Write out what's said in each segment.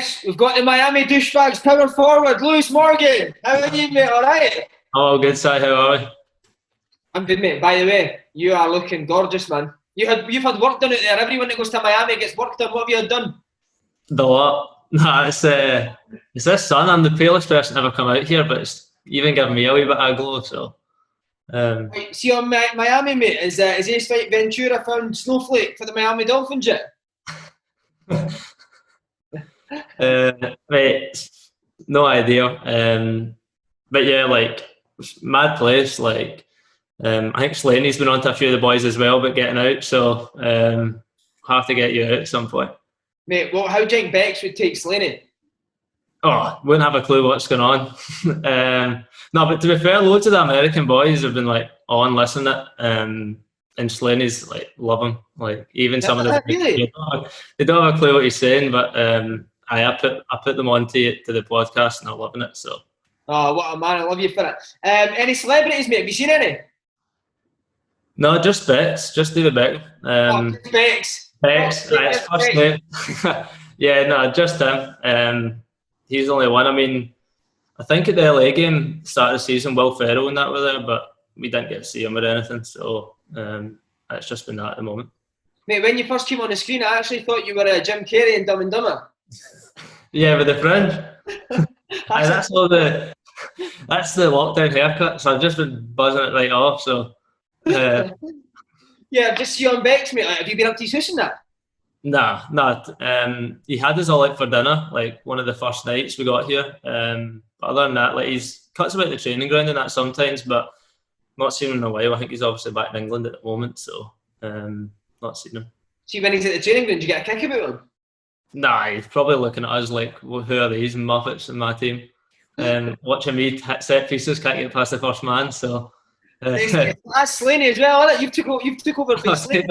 Yes, we've got the Miami douchebags power forward, Lewis Morgan. How are you, mate? All right? Oh, good, Si. How are we? I'm good, mate. By the way, you are looking gorgeous, man. You've had work done out there. Everyone that goes to Miami gets work done. What have you done? The lot. Nah, it's this sun. I'm the palest person ever come out here, but it's even giving me a wee bit of a glow. So, Right, see on Miami, mate, is Ace like Ventura found Snowflake for the Miami Dolphins yet? mate, no idea. But yeah, like mad place. Like, I think Slaney's been on to a few of the boys as well, but getting out. So, have to get you out at some point. Mate, well, how do you think Bex would take Slaney? Oh, wouldn't have a clue what's going on. No, but to be fair, loads of the American boys have been like on listening to it, and Slaney's like love him. Like even some of the really? they don't have a clue what he's saying, but I put them on to the podcast and they're loving it. So. Oh, what a man! I love you for it. Any celebrities, mate? Have you seen any? No, just Bex, just David Beckham. Bex. Bex, right, first name. Yeah, no, just him. He's the only one. I mean, I think at the LA game, start of the season, Will Ferrell and that were there, but we didn't get to see him or anything. So it's just been that at the moment. Mate, when you first came on the screen, I actually thought you were Jim Carrey in Dumb and Dumber. Yeah, with the fringe. That's the lockdown haircut. So I've just been buzzing it right off. So yeah, just see on Bex, mate. Like, have you been up to his house and that? Nah. He had us all out for dinner, like one of the first nights we got here. But other than that, like he's cuts about the training ground and that sometimes, but not seen him in a while. I think he's obviously back in England at the moment, so not seen him. See, when he's at the training ground, do you get a kick about him? Nah, he's probably looking at us like, well, who are these Muppets in my team? Watching me hit set pieces, can't get past the first man, so... That's Slaney as well, isn't it? You've took over for Slaney.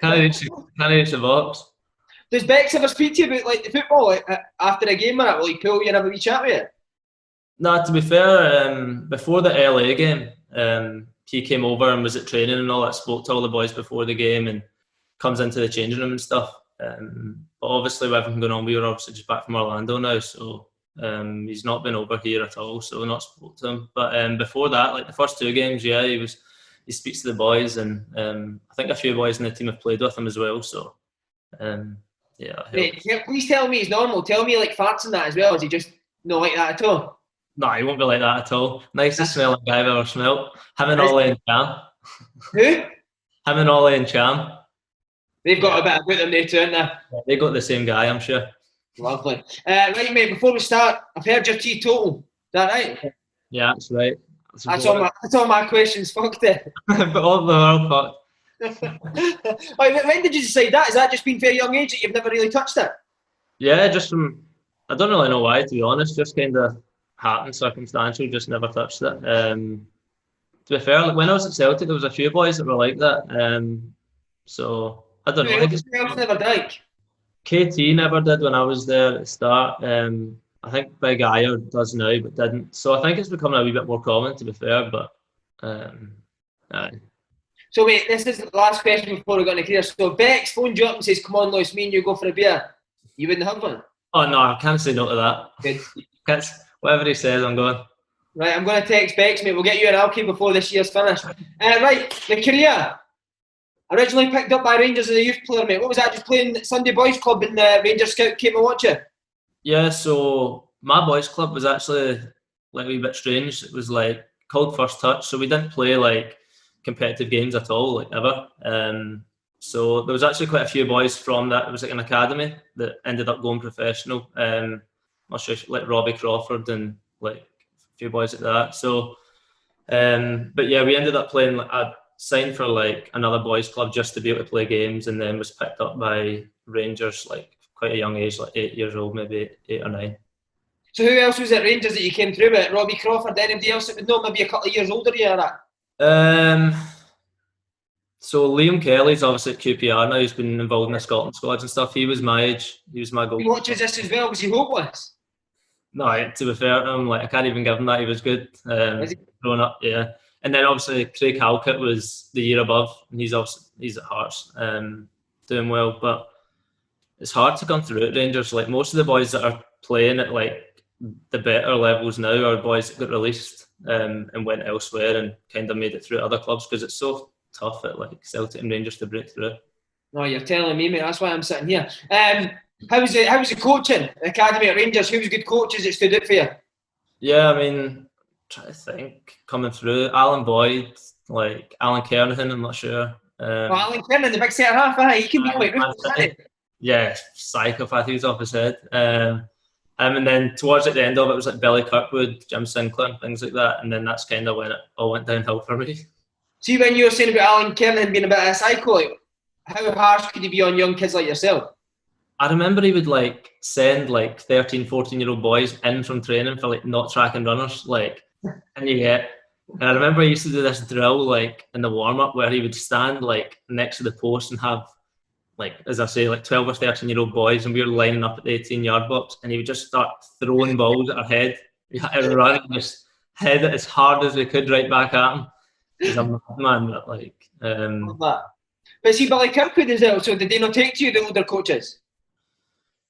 Can't reach the box. Does Bex ever speak to you about like the football like, after a game or that? Will he pull you and have a wee chat with you? No, to be fair, before the LA game, he came over and was at training and all that, spoke to all the boys before the game and comes into the changing room and stuff. But obviously with everything going on, we were obviously just back from Orlando now, so he's not been over here at all, so we're not spoke to him. But before that, like the first two games, yeah, he speaks to the boys, and I think a few boys in the team have played with him as well. So, yeah. Hey, please tell me he's normal. Tell me like farts and that as well. Is he just not like that at all? No, he won't be like that at all. Nicest smelling guy I've ever smelt. Him and Ollie and Cham. Who? Him and Ollie and Cham. They've got a bit about them there too, haven't they? Yeah, they got the same guy, I'm sure. Lovely. Right, mate, before we start, I've heard your teetotal. Is that right? Yeah, that's right. That's all my questions. Fucked it. But all the world fucked. Wait, when did you decide that? Has that just been very young age that you've never really touched it? Yeah, just from, I don't really know why, to be honest. Just kind of happened, circumstantial, just never touched it. To be fair, like, when I was at Celtic, there was a few boys that were like that. So, I don't know. Who else never drank? KT never did when I was there at the start. I think Big Ayer does now, but didn't. So I think it's becoming a wee bit more common, to be fair. But aye. So wait, this is the last question before we go into career. So Bex phoned you up and says, "Come on, Lewis, me and you go for a beer." You wouldn't have one? Oh no, I can't say no to that. Good. Whatever he says, I'm going. Right, I'm going to text Bex, mate. We'll get you an alky before this year's finished. Right, the career. Originally picked up by Rangers as a youth player, mate. What was that? Just playing at Sunday Boys Club and the Rangers scout came and watch you? Yeah, so my boys club was actually like a wee bit strange. It was like called First Touch, so we didn't play like competitive games at all, like ever. So there was actually quite a few boys from that. It was like an academy that ended up going professional. I'm not sure, like Robbie Crawford and like a few boys like that. So, but yeah, we ended up playing. I signed for like another boys club just to be able to play games, and then was picked up by Rangers like quite a young age, like 8 years old, maybe 8 or 9. So who else was at Rangers that you came through with? Robbie Crawford, anybody else that would know, maybe a couple of years older than you or that? So Liam Kelly's obviously at QPR now. He's been involved in the Scotland squads and stuff. He was my age. He was my goal. He watches this as well. Was he hopeless? No, to be fair to him, like I can't even give him that. He was good. Growing up, yeah. And then obviously Craig Halkett was the year above, and he's at Hearts, doing well. But it's hard to come through at Rangers. Like most of the boys that are playing at like the better levels now are boys that got released and went elsewhere and kind of made it through other clubs because it's so tough at like Celtic and Rangers to break through. No, you're telling me, mate. That's why I'm sitting here. How was the coaching academy at Rangers? Who was good coaches that stood out for you? Yeah, I mean, try to think coming through. Alan Boyd, like Alan Kernahan, I'm not sure. Alan Kernan, the big centre half, he can be quite ruthless. Yeah, psychopath. He was off his head. And then towards at the end of it was like Billy Kirkwood, Jim Sinclair, things like that. And then that's kind of when it all went downhill for me. See, when you were saying about Alan Kernan being a bit of a psycho, like, how harsh could he be on young kids like yourself? I remember he would like send like 13, 14-year-old boys in from training for like not tracking runners, like, and I remember he used to do this drill like in the warm-up where he would stand like next to the post and have like, as I say, like 12 or 13-year-old boys, and we were lining up at the 18-yard box, and he would just start throwing balls at our head. We had to run and just head it as hard as we could right back at him. He's a madman, but like. But see, Billy Kirkwood as well, so did they not take to you, the older coaches?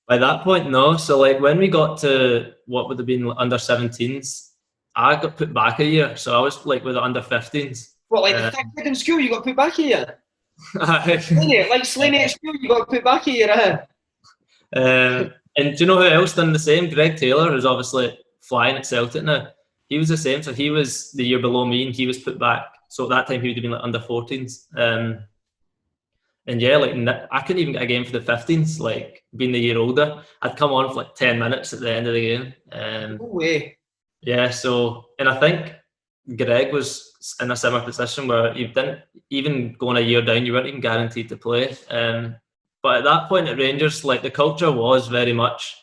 By that point, no. So like when we got to what would have been under 17s, I got put back a year. So I was like with the under 15s. What, like the thick kid in school, you got put back a year? Like Slaney at school, you got put back a year, And do you know who else done the same? Greg Taylor, who's obviously flying at Celtic now. He was the same. So he was the year below me, and he was put back. So at that time, he would have been like under 14s. And yeah, like I couldn't even get a game for the 15s. Like being the year older, I'd come on for like 10 minutes at the end of the game. No way. Yeah. So, and I think Greg was in a similar position where you didn't even going a year down, you weren't even guaranteed to play. But at that point at Rangers, like the culture was very much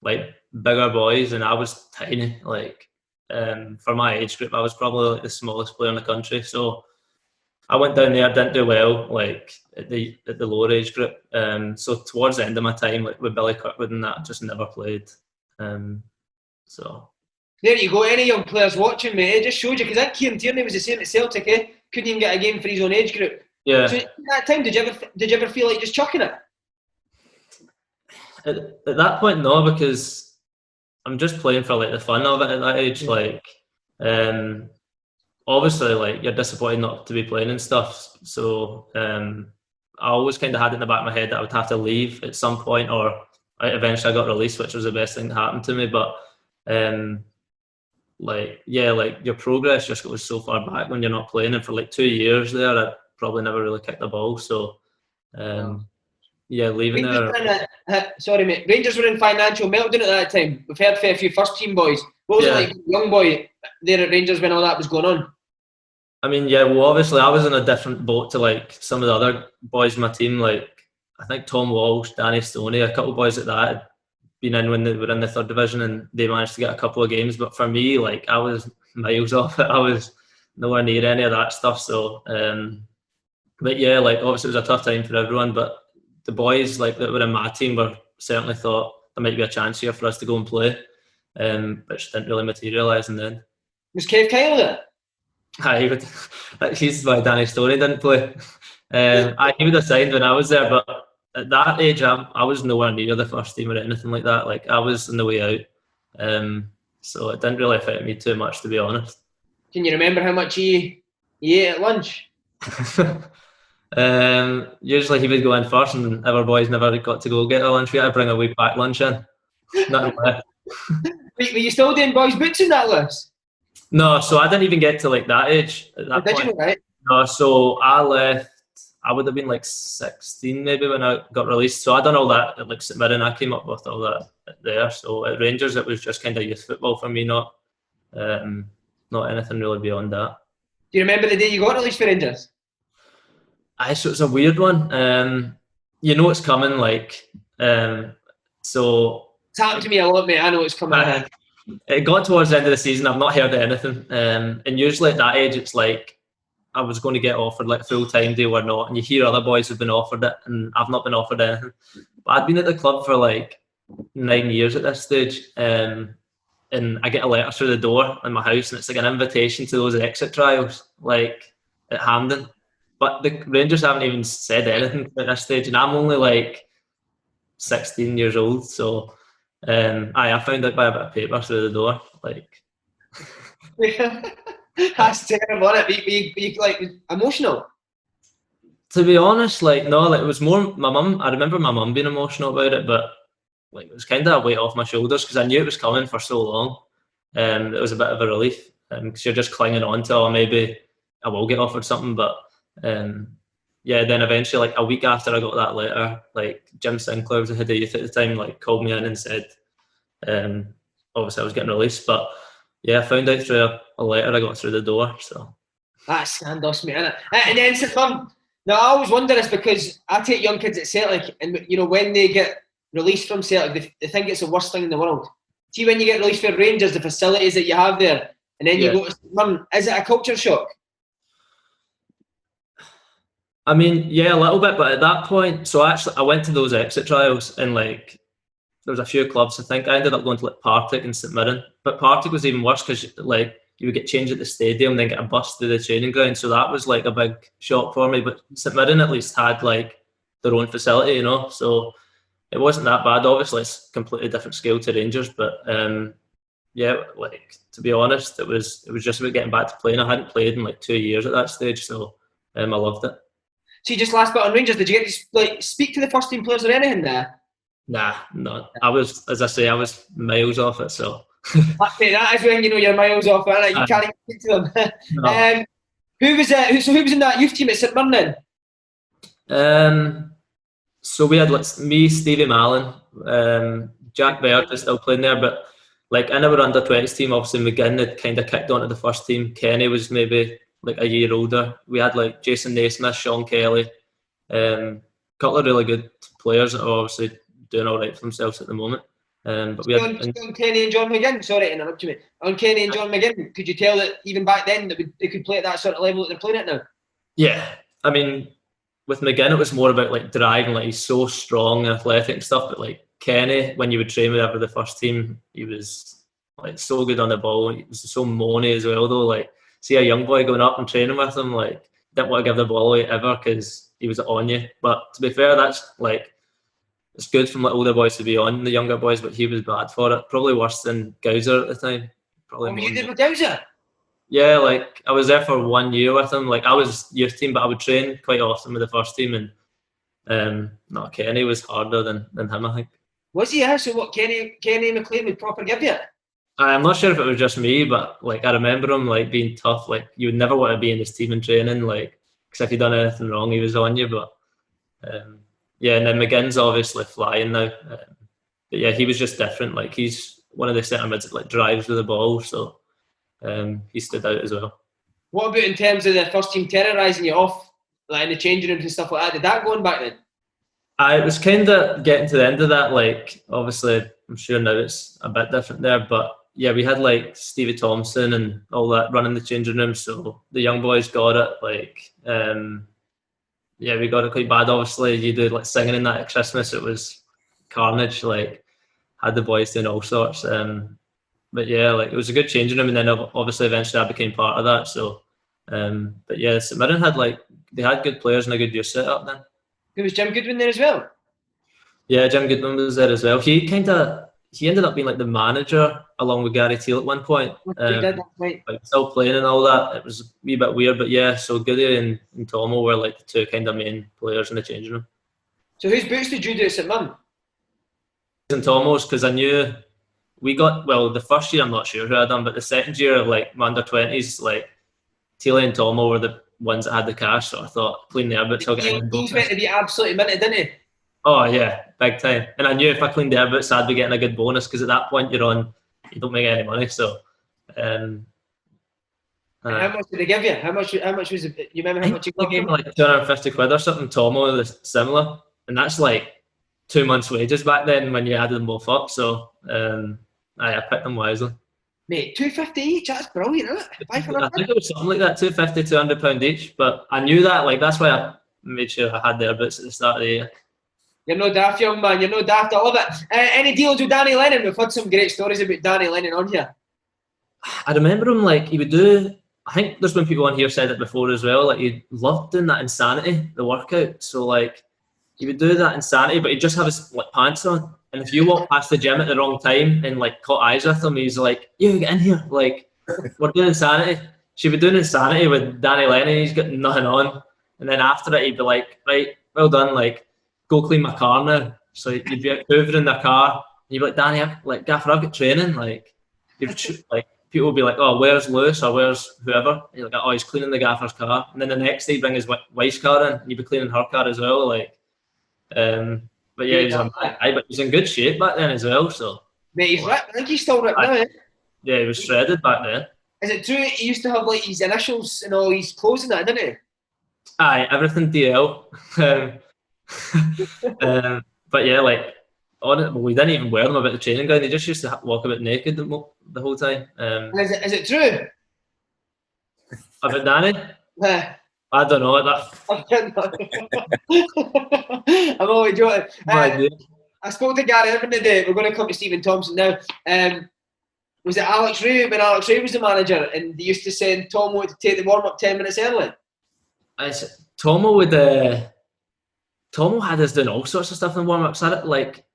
like bigger boys, and I was tiny. Like for my age group, I was probably like the smallest player in the country. So I went down there, didn't do well, like at the lower age group. So towards the end of my time, like with Billy Kirkwood and that, just never played. So there you go. Any young players watching, me, it just showed you, because that Kieran Tierney was the same at Celtic. Couldn't even get a game for his own age group. Yeah. So at that time, did you ever feel like just chucking it? At that point, no, because I'm just playing for like the fun of it at that age. Like, obviously, like you're disappointed not to be playing and stuff. So I always kind of had it in the back of my head that I would have to leave at some point, or eventually I got released, which was the best thing that happened to me. But like your progress just goes so far back when you're not playing. And for like 2 years there, I probably never really kicked the ball. So leaving there. Sorry, mate. Rangers were in financial meltdown at that time. We've heard from a few first team boys. What was it like, young boy there at Rangers when all that was going on? I mean, yeah, well, obviously I was in a different boat to like some of the other boys in my team. Like I think Tom Walsh, Danny Stoney, a couple of boys like that had been in when they were in the third division, and they managed to get a couple of games. But for me, like I was miles off it. I was nowhere near any of that stuff. So, but yeah, like obviously it was a tough time for everyone. But the boys like that were in my team were certainly thought there might be a chance here for us to go and play, which didn't really materialise. And then was Kev Kyle there? He's why Danny Stoney didn't play. He would have signed when I was there, but at that age, I was nowhere near the first team or anything like that. Like I was on the way out, so it didn't really affect me too much, to be honest. Can you remember how much he ate at lunch? Usually he would go in first, and our boys never got to go get a lunch. We had to bring a wee packed lunch in. Nothing left. Were you still doing boys' boots in that list? No, so I didn't even get to like that age at that point. Did you, right? No, so I left. I would have been like 16 maybe when I got released. So I done all that at like St Mirren. I came up with all that there. So at Rangers, it was just kind of youth football for me, not anything really beyond that. Do you remember the day you got released for Rangers? So it's a weird one. You know it's coming. Like so. It's happened to me a lot, mate. I know it's coming. It got towards the end of the season. I've not heard anything. And usually at that age, it's like I was going to get offered like a full-time deal or not, and you hear other boys have been offered it, and I've not been offered anything. But I'd been at the club for like 9 years at this stage, and I get a letter through the door in my house, and it's like an invitation to those exit trials, like at Hampden. But the Rangers haven't even said anything at this stage, and I'm only like 16 years old. So I found out by a bit of paper through the door. Like, that's terrible, isn't it? Were you like emotional? to be honest, like no, like it was more my mum. I remember my mum being emotional about it, but like it was kind of a weight off my shoulders because I knew it was coming for so long. It was a bit of a relief because you're just clinging on to, oh, maybe I will get offered something. But yeah, then eventually, like a week after I got that letter, like Jim Sinclair was the head of youth at the time, like called me in and said, obviously I was getting released, but yeah, I found out through a letter I got through the door. So that's scandalous, mate, isn't it? And then St Mirren. Now I always wonder this because I take young kids at Celtic, and you know when they get released from Celtic, they think it's the worst thing in the world. See, when you get released from Rangers, the facilities that you have there, and then you go to St Mirren, is it a culture shock? I mean, yeah, a little bit, but at that point, so actually I went to those exit trials and like there was a few clubs. I think I ended up going to like Partick and St Mirren, but Partick was even worse because like you would get changed at the stadium, then get a bus to the training ground. So that was like a big shock for me. But St Mirren at least had like their own facility, you know, so it wasn't that bad. Obviously, it's a completely different scale to Rangers, but yeah, like to be honest, it was just about getting back to playing. I hadn't played in like 2 years at that stage, so I loved it. See, just last bit on Rangers, did you get to like speak to the first team players or anything there? Nah, no. I was, as I say, I was miles off it. So that is when you know you're miles off it. You can't even speak to them. No. Who was in that youth team at St Mirren then? So we had like me, Stevie Mallon, Jack Baird is still playing there, but like in our under 20s team, obviously McGinn had kind of kicked onto the first team. Kenny was maybe like a year older. We had like Jason Naismith, Sean Kelly, a couple of really good players that are obviously doing all right for themselves at the moment. But we had on Kenny and John McGinn. Sorry to interrupt you, mate. On Kenny and John McGinn, could you tell that even back then that they could play at that sort of level that they're playing at now? Yeah, I mean, with McGinn, it was more about like driving. Like he's so strong and athletic and stuff. But like Kenny, when you would train with ever the first team, he was like so good on the ball. He was so moany as well, though. Like see a young boy going up and training with him, like didn't want to give the ball away ever because he was on you. But to be fair, that's like it's good from the older boys to be on the younger boys, but he was bad for it. Probably worse than Gowser at the time. Probably. You did with Gowser? Yeah, like I was there for 1 year with him. Like I was youth team, but I would train quite often with the first team, and no, Kenny was harder than him, I think. Was he? Yeah. So what? Kenny McLean would proper give you? I'm not sure if it was just me, but like I remember him like being tough. Like you would never want to be in his team in training, like because if you done anything wrong, he was on you. But yeah, and then McGinn's obviously flying now. But yeah, he was just different. Like he's one of the centre mids that like drives with the ball, so he stood out as well. What about in terms of the first team terrorising you off, like in the changing rooms and stuff like that? Did that go on back then? It was kind of getting to the end of that. Like obviously, I'm sure now it's a bit different there, but yeah, we had like Stevie Thompson and all that running the changing room, so the young boys got it. Like yeah, we got it quite bad. Obviously, you do like singing in that at Christmas. It was carnage. Like had the boys doing all sorts. But yeah, like it was a good changing room, and then obviously eventually I became part of that. So, but yeah, St Mirren had like they had good players and a good youth set up then. There was Jim Goodwin there as well. Yeah, Jim Goodwin was there as well. He ended up being like the manager along with Gary Teal at one point. Like still playing and all that. It was a wee bit weird, but yeah. So Goody and Tomo were like the two kind of main players in the changing room. So whose boots did you do at St Mirren? And Tomo's, because I knew we got the first year I'm not sure who I done, but the second year of like my under 20s, like Teal and Tomo were the ones that had the cash. So I thought clean their boots. I'll get he was meant to be absolutely minted, didn't he? Oh yeah, big time. And I knew if I cleaned their boots, I'd be getting a good bonus because at that point you don't make any money. So, how much did they give you? How much was it? You remember how much you got? They gave me like 250 quid or something. Tomo was similar, and that's like 2 months' wages back then when you added them both up. So, I picked them wisely. Mate, 250 each. That's brilliant, isn't it? I think it was something like that, 250, £200 each. But I knew that, like that's why I made sure I had their boots at the start of the year. You're no daft, young man. You're no daft. I love it. Any deals with Danny Lennon? We've had some great stories about Danny Lennon on here. I remember him like he would do. I think there's been people on here said it before as well. Like he loved doing that insanity, the workout. So like he would do that insanity, but he'd just have his like pants on. And if you walk past the gym at the wrong time and like caught eyes with him, he's like, "You get in here!" Like, we're doing insanity. She would doing insanity with Danny Lennon. He's got nothing on, and then after it, he'd be like, "Right, well done. Like, go clean my car now." So you'd be out hoovering their car, and you'd be like, "Danny, like, Gaffer, I've got training." Like, like people would be like, "Oh, where's Lewis or where's whoever?" And you're like, "Oh, he's cleaning the Gaffer's car." And then the next day, he'd bring his wife's car in, and you'd be cleaning her car as well. Like, but yeah, he was a bad guy, but he was in good shape back then as well. So, Mate, he's ripped. I think he's still ripped now. Yeah, he was shredded back then. Is it true he used to have like his initials and all his clothes and that, didn't he? Aye, everything DL. But yeah, like on it, we didn't even wear them about the training ground. They just used to walk about naked the whole time. Is it true? About Danny? Yeah. I don't know. I'm only joking. No idea. I spoke to Gary Irvin today. We're going to come to Stephen Thompson now. Was it Alex Ray when Alex Ray was the manager and they used to send Tomo to take the warm-up 10 minutes early? Tomo had us doing all sorts of stuff in warm-ups. Like,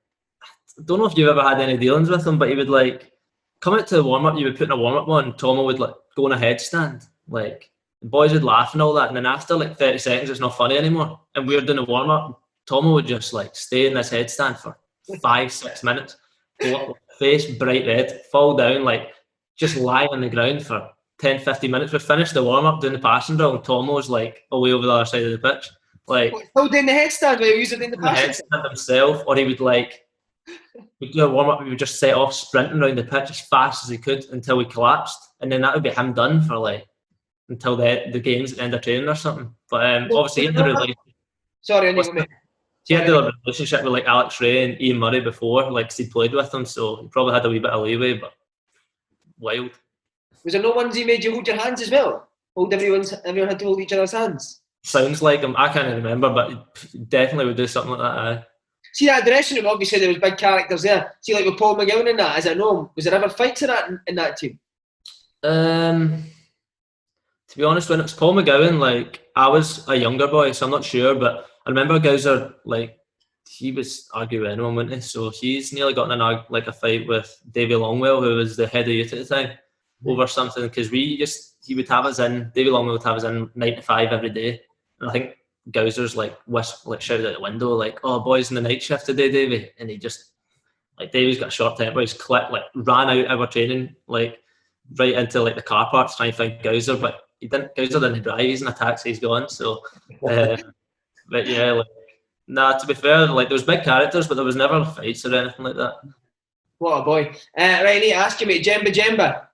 I don't know if you've ever had any dealings with him, but he would like come out to the warm-up, you would put in a warm-up on, Tomo would like go on a headstand. Like, the boys would laugh and all that, and then after like 30 seconds it's not funny anymore. And we were doing a warm-up, Tomo would just like stay in this headstand for 5-6 minutes, go up with face bright red, fall down, like just lie on the ground for 10-15 minutes. We finished the warm-up doing the passing drill and Tomo's like away over the other side of the pitch. Like, still doing the headstand while he was doing the passing? The headstand himself, or he would like, we'd do a warm-up, we would just set off sprinting around the pitch as fast as he could until we collapsed, and then that would be him done for like until the games at the end of training or something. But obviously he had the relationship with like Alex Ray and Ian Murray before, like he'd played with them, so he probably had a wee bit of leeway, but wild. Was there no ones he made you hold your hands as well? Everyone had to hold each other's hands? Sounds like him. I can't remember, but he definitely would do something like that. Aye. See that dressing room, obviously there was big characters there. See, like with Paul McGowan and that, is it no? Was there ever fights in that team? To be honest, when it was Paul McGowan, like I was a younger boy, so I'm not sure, but I remember Gowser, like he was arguing with anyone, wasn't he? So he's nearly got in a fight with Davy Longwell, who was the head of youth at the time, over something, because he would have us in, Davy Longwell would have us in 9 to 5 every day, and I think Gowser's like shouted out the window like, "Oh, boys in the night shift today, Davy," and he just like Davy's got a short temper, he's ran out our training like right into like the car park to try and find Gowser, but Gowser didn't drive, he's in a taxi, he's gone. So but yeah, like to be fair, like there was big characters, but there was never fights or anything like that. What a boy. Right, I need to ask you, mate, Jemba.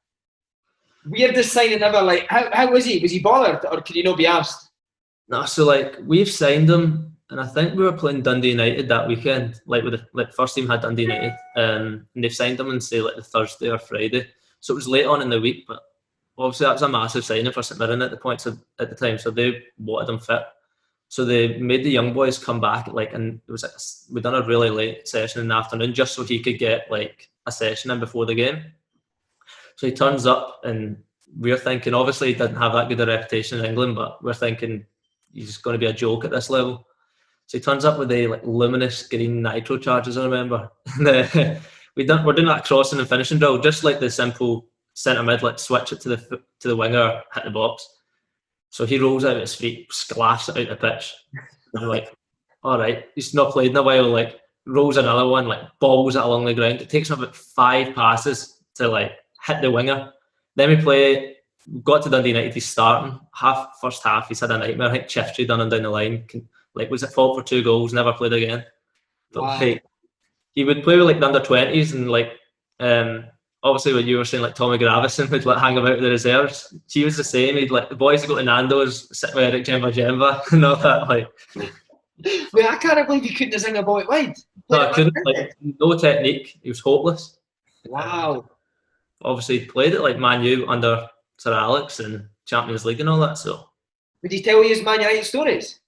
Weirdest signing ever, like how was he? Was he bothered or could he not be asked? No, so like we've signed him, and I think we were playing Dundee United that weekend. Like with the first team had Dundee United, and they've signed him on say like the Thursday or Friday. So it was late on in the week, but obviously that was a massive signing for St Mirren at the time. So they wanted him fit. So they made the young boys come back and it was we done a really late session in the afternoon just so he could get like a session in before the game. So he turns up and we're thinking, obviously he didn't have that good a reputation in England, but we're thinking he's going to be a joke at this level. So he turns up with the like luminous green nitro charges, I remember. We're doing that crossing and finishing drill, just like the simple centre mid, like switch it to the winger, hit the box. So he rolls out his feet, splash it out the pitch. And we're like, all right, he's not played in a while, like rolls another one, like bobbles it along the ground. It takes him about 5 passes to like hit the winger. Then we got to Dundee United, he's starting. First half, he's had a nightmare. I think Chiftry done him down the line. Was at fault for 2 goals, never played again. But wow. Like, he would play with like the under-20s and like obviously when you were saying like Tommy Gravison would like hang about with the reserves, he was the same. He'd like the boys would go to Nando's, sit with Eric Jemba and all that. Like, wait, I can't believe you couldn't sing a ball it wide. No, I couldn't. Like, no technique. He was hopeless. Wow. Obviously, he played it like Man U under Sir Alex and Champions League and all that. So, would he tell you his Man United stories?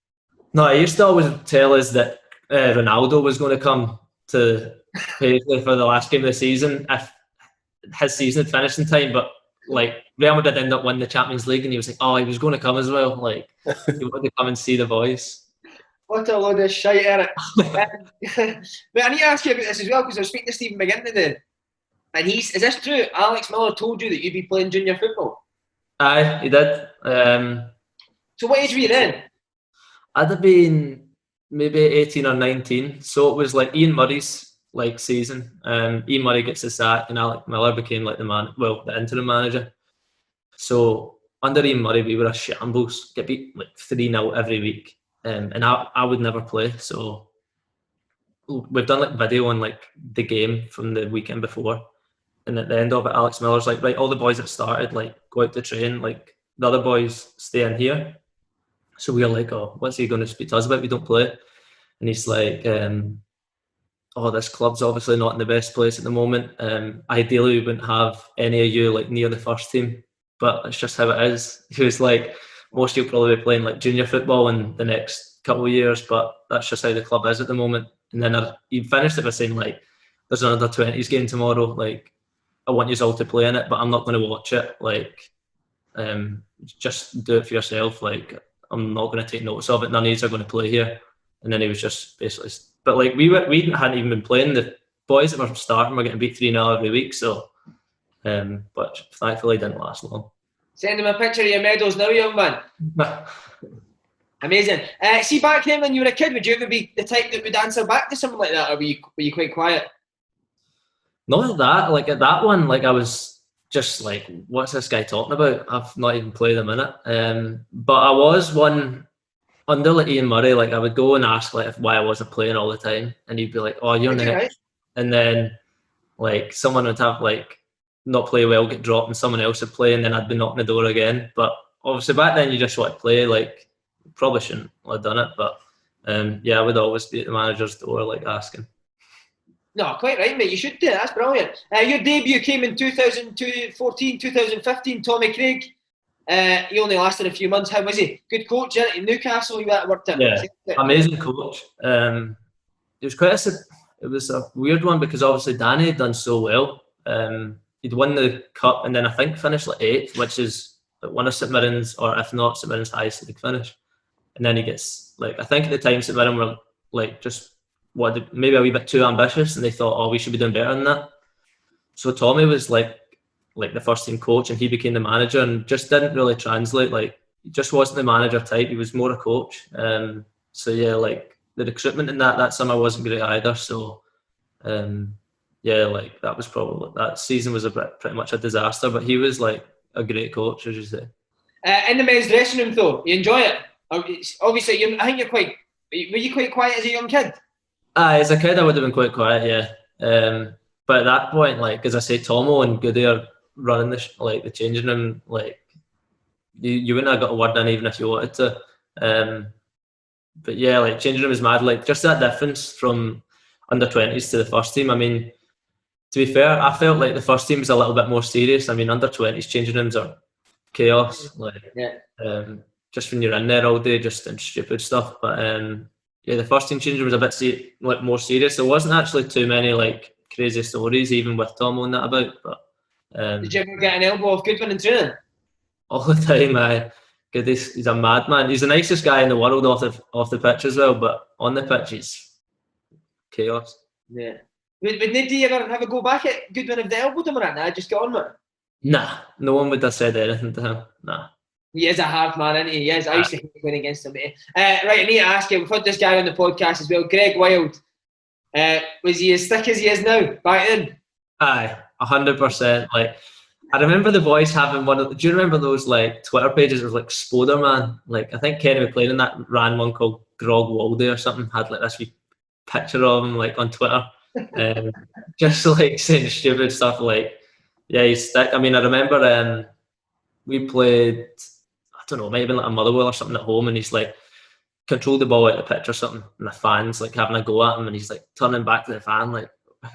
No, he used to always tell us that Ronaldo was going to come to Paisley for the last game of the season if his season had finished in time, but like Real Madrid ended up winning the Champions League and he was like, oh, he was going to come as well, like he wanted to come and see the boys. What a load of shite, Eric. But I need to ask you about this as well, because I was speaking to Stephen McGinn today, and is this true? Alex Miller told you that you'd be playing junior football? Aye, he did. So what age were you then? I'd have been maybe 18 or 19. So it was like Ian Murray's like season. Ian Murray gets the sack and Alex Miller became like the interim manager. So under Ian Murray, we were a shambles. Get beat like 3-0 every week. And I would never play. So we've done like video on like the game from the weekend before. And at the end of it, Alex Miller's like, right, all the boys that started, like, go out to train. Like, the other boys stay in here. So we are like, oh, what's he going to speak to us about? We don't play. And he's like, oh, this club's obviously not in the best place at the moment. Ideally, we wouldn't have any of you like near the first team, but it's just how it is. He was like, most of you'll probably be playing like junior football in the next couple of years, but that's just how the club is at the moment. And then he finished it by saying like, there's another 20s game tomorrow. Like, I want you all to play in it, but I'm not going to watch it. Like, just do it for yourself. Like, I'm not going to take notice of it. None of you are going to play here. And then he was just basically, but like we hadn't even been playing. The boys that were starting were getting beat 3-0 every week. So, but thankfully it didn't last long. Send him a picture of your medals now, young man. Amazing. See, back then when you were a kid, would you ever be the type that would answer back to something like that, or were you quite quiet? Not like that. Like at that one, like I was just like, what's this guy talking about? I've not even played a minute. But I was one under like Ian Murray. Like I would go and ask like why I wasn't playing all the time, and he'd be like, "Oh, you're next." Right? And then like someone would have like not play well, get dropped, and someone else would play, and then I'd be knocking the door again. But obviously back then you just want to play. Like probably shouldn't have done it, but yeah, I would always be at the manager's door like asking. No, quite right, mate. You should do it. That's brilliant. Your debut came in 2014, 2015. Tommy Craig. He only lasted a few months. How was he? Good coach in Newcastle. You worked at. Yeah, amazing coach. It was a weird one because obviously Danny had done so well. He'd won the cup and then I think finished like 8th, which is like one of St Mirren's, or if not St Mirren's highest league finish. And then he gets like, I think at the time St Mirren were like just maybe a wee bit too ambitious, and they thought, oh, we should be doing better than that. So Tommy was like the first team coach, and he became the manager, and just didn't really translate. Like he just wasn't the manager type. He was more a coach. So yeah, like the recruitment in that summer wasn't great either. So yeah, like that season was pretty much a disaster. But he was like a great coach, as you say. In the men's dressing room, though, you enjoy it. Obviously, I think were you quite quiet as a young kid? As a kid, I would have been quite quiet, yeah. But at that point, like as I say, Tomo and Goody are running the changing room. Like you wouldn't have got a word in even if you wanted to. But yeah, like changing room is mad. Like just that difference from under 20s to the first team. I mean, to be fair, I felt like the first team was a little bit more serious. I mean, under 20s changing rooms are chaos. Like just when you're in there all day, just doing stupid stuff. But yeah, the first team changing room was a bit more serious. There wasn't actually too many like crazy stories, even with Tom on that about. But did you ever get an elbow off Goodwin in training? All the time, he's a madman. He's the nicest guy in the world off the pitch as well, but on the pitch he's chaos. Yeah. Would Niddy ever have a go back at Goodwin if they elbowed him or that? Nah, just get on with it. Nah, no one would have said anything to him. Nah. He is a hard man, isn't he? He is. I used to hate going against him. Right, I need to ask you, we've had this guy on the podcast as well, Greg Wild. Was he as thick as he is now, back then? Aye, 100%. Like, I remember the boys having do you remember those like Twitter pages? It was like Spoderman. Like, I think Kenny McLean in that ran one called Grog Waldy or something, had like this wee picture of him like on Twitter. Just like saying stupid stuff like, yeah, he's thick. I mean, I remember we played, I don't know, maybe like a Motherwell or something at home, and he's like controlled the ball out of the pitch or something, and the fans like having a go at him, and he's like turning back to the fan like,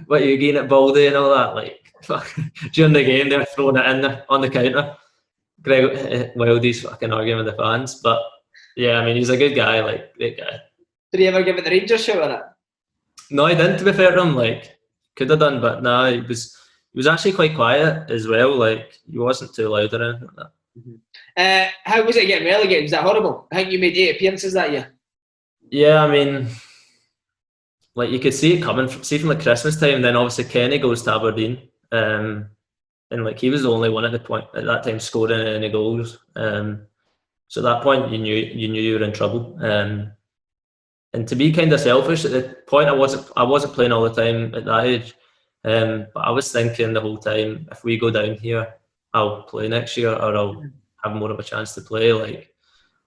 what are you getting at Baldy and all that, like during the game they're throwing it in on the counter. Greg Wildy's fucking arguing with the fans, but yeah, I mean, he's a good guy, like great guy. Did he ever give it the Rangers shout on it? No, he didn't, to be fair to him. Like, could have done, but no, he was actually quite quiet as well. Like, he wasn't too loud or anything like that. How was it getting relegated? Was that horrible? I think you made 8 appearances that year. Yeah, I mean, like you could see it coming. See from like Christmas time, and then obviously Kenny goes to Aberdeen, and like he was the only one at the point at that time scoring any goals. So at that point, you were in trouble. And to be kind of selfish at the point, I wasn't playing all the time at that age. But I was thinking the whole time, if we go down here, I'll play next year, or I'll have more of a chance to play. Like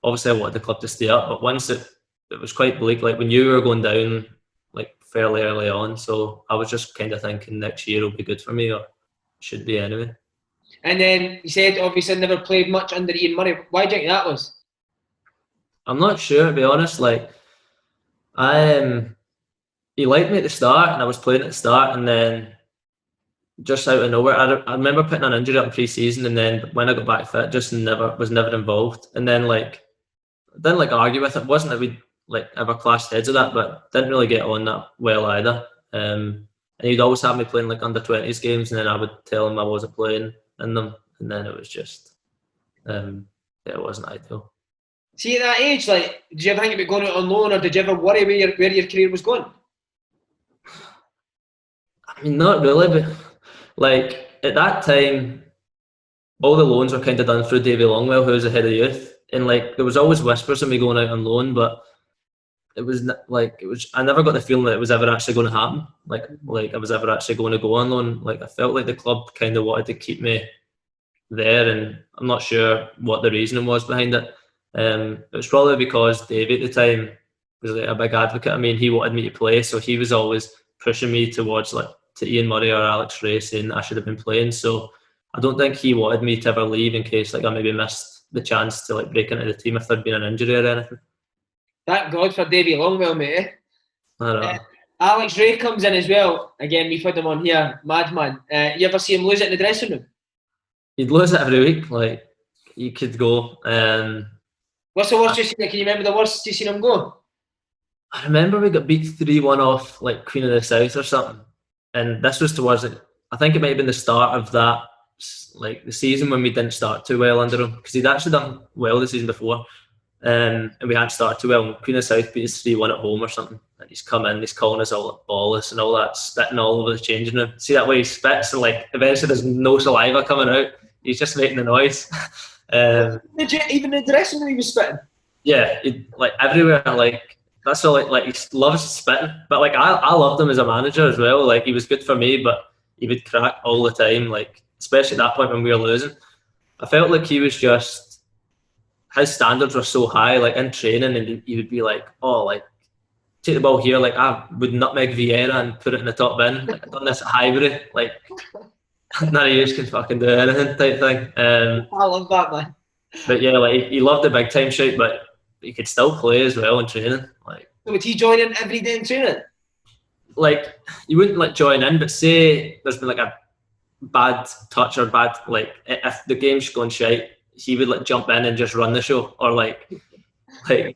obviously, I wanted the club to stay up, but once it was quite bleak. Like when you were going down, like fairly early on. So I was just kind of thinking next year will be good for me, or should be anyway. And then you said obviously never played much under Ian Murray. Why do you think that was? I'm not sure, to be honest. Like he liked me at the start, and I was playing at the start, and then just out of nowhere, I remember putting an injury up in pre-season, and then when I got back fit, just was never involved. And then like I didn't like argue with it. It wasn't that we like ever clashed heads with that, but didn't really get on that well either. And he'd always have me playing like under-20s games, and then I would tell him I wasn't playing in them, and then it was just it wasn't ideal. See, at that age, like, did you ever think about going out on loan, or did you ever worry where your career was going? I mean, not really, but like at that time, all the loans were kind of done through Davy Longwell, who was the head of youth, and like there was always whispers of me going out on loan, but it was I never got the feeling that it was ever actually going to happen. Like I was ever actually going to go on loan. Like I felt like the club kind of wanted to keep me there, and I'm not sure what the reasoning was behind it. It was probably because Davey at the time was like a big advocate. I mean, he wanted me to play, so he was always pushing me towards like to Ian Murray or Alex Ray, saying I should have been playing. So I don't think he wanted me to ever leave in case like I maybe missed the chance to like break into the team if there'd been an injury or anything. Thank God for Davy Longwell, mate. I know. Alex Ray comes in as well. Again, we've had him on here, madman. You ever see him lose it in the dressing room? He'd lose it every week. Like you could go. What's the worst you've seen? Can you remember the worst you've seen him go? I remember we got beat 3-1 off like Queen of the South or something, and this was towards like I think it might have been the start of that like the season when we didn't start too well under him, because he'd actually done well the season before, and we hadn't started too well. Queen of the South beat us 3-1 at home or something, and he's come in, he's calling us all ballless and all that, spitting all over the changing room. See that way he spits, and like eventually there's no saliva coming out. He's just making the noise. Even in the dressing room he was spitting? Yeah, like everywhere. Like that's all. Like he loves spitting, but like I loved him as a manager as well. Like he was good for me, but he would crack all the time. Like especially at that point when we were losing, I felt like he was just his standards were so high. Like in training, and he would be like, "Oh, like take the ball here." Like I would nutmeg Vieira and put it in the top bin. Like I've done this at Highbury. Like none of you can fucking do anything type thing. I love that, man. But yeah, like he loved the big time shout, but he could still play as well in training. Like, so would he join in every day in training? Like you wouldn't like join in, but say there's been like a bad touch or bad like if the game's gone shite, he would like jump in and just run the show, or like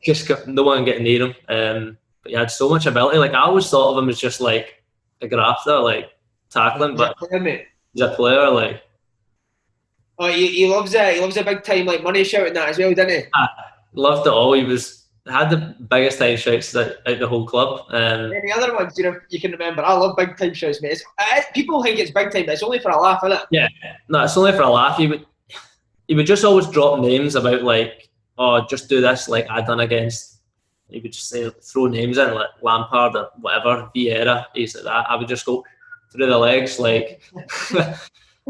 just no one getting near him. But he had so much ability. Like I always thought of him as just like a grafter, like tackling, but he's a player. Like oh, he loves it. He loves a big time like money shouting that as well, didn't he? Loved it all. He had the biggest time shouts out the whole club. Any other ones you can remember? I love big time shouts, mate. People think it's big time, but it's only for a laugh, isn't it? Yeah, no, it's only for a laugh. He would just always drop names about like, oh, just do this like I done against. He would just say throw names in like Lampard or whatever, Vieira, things like that. I would just go through the legs like.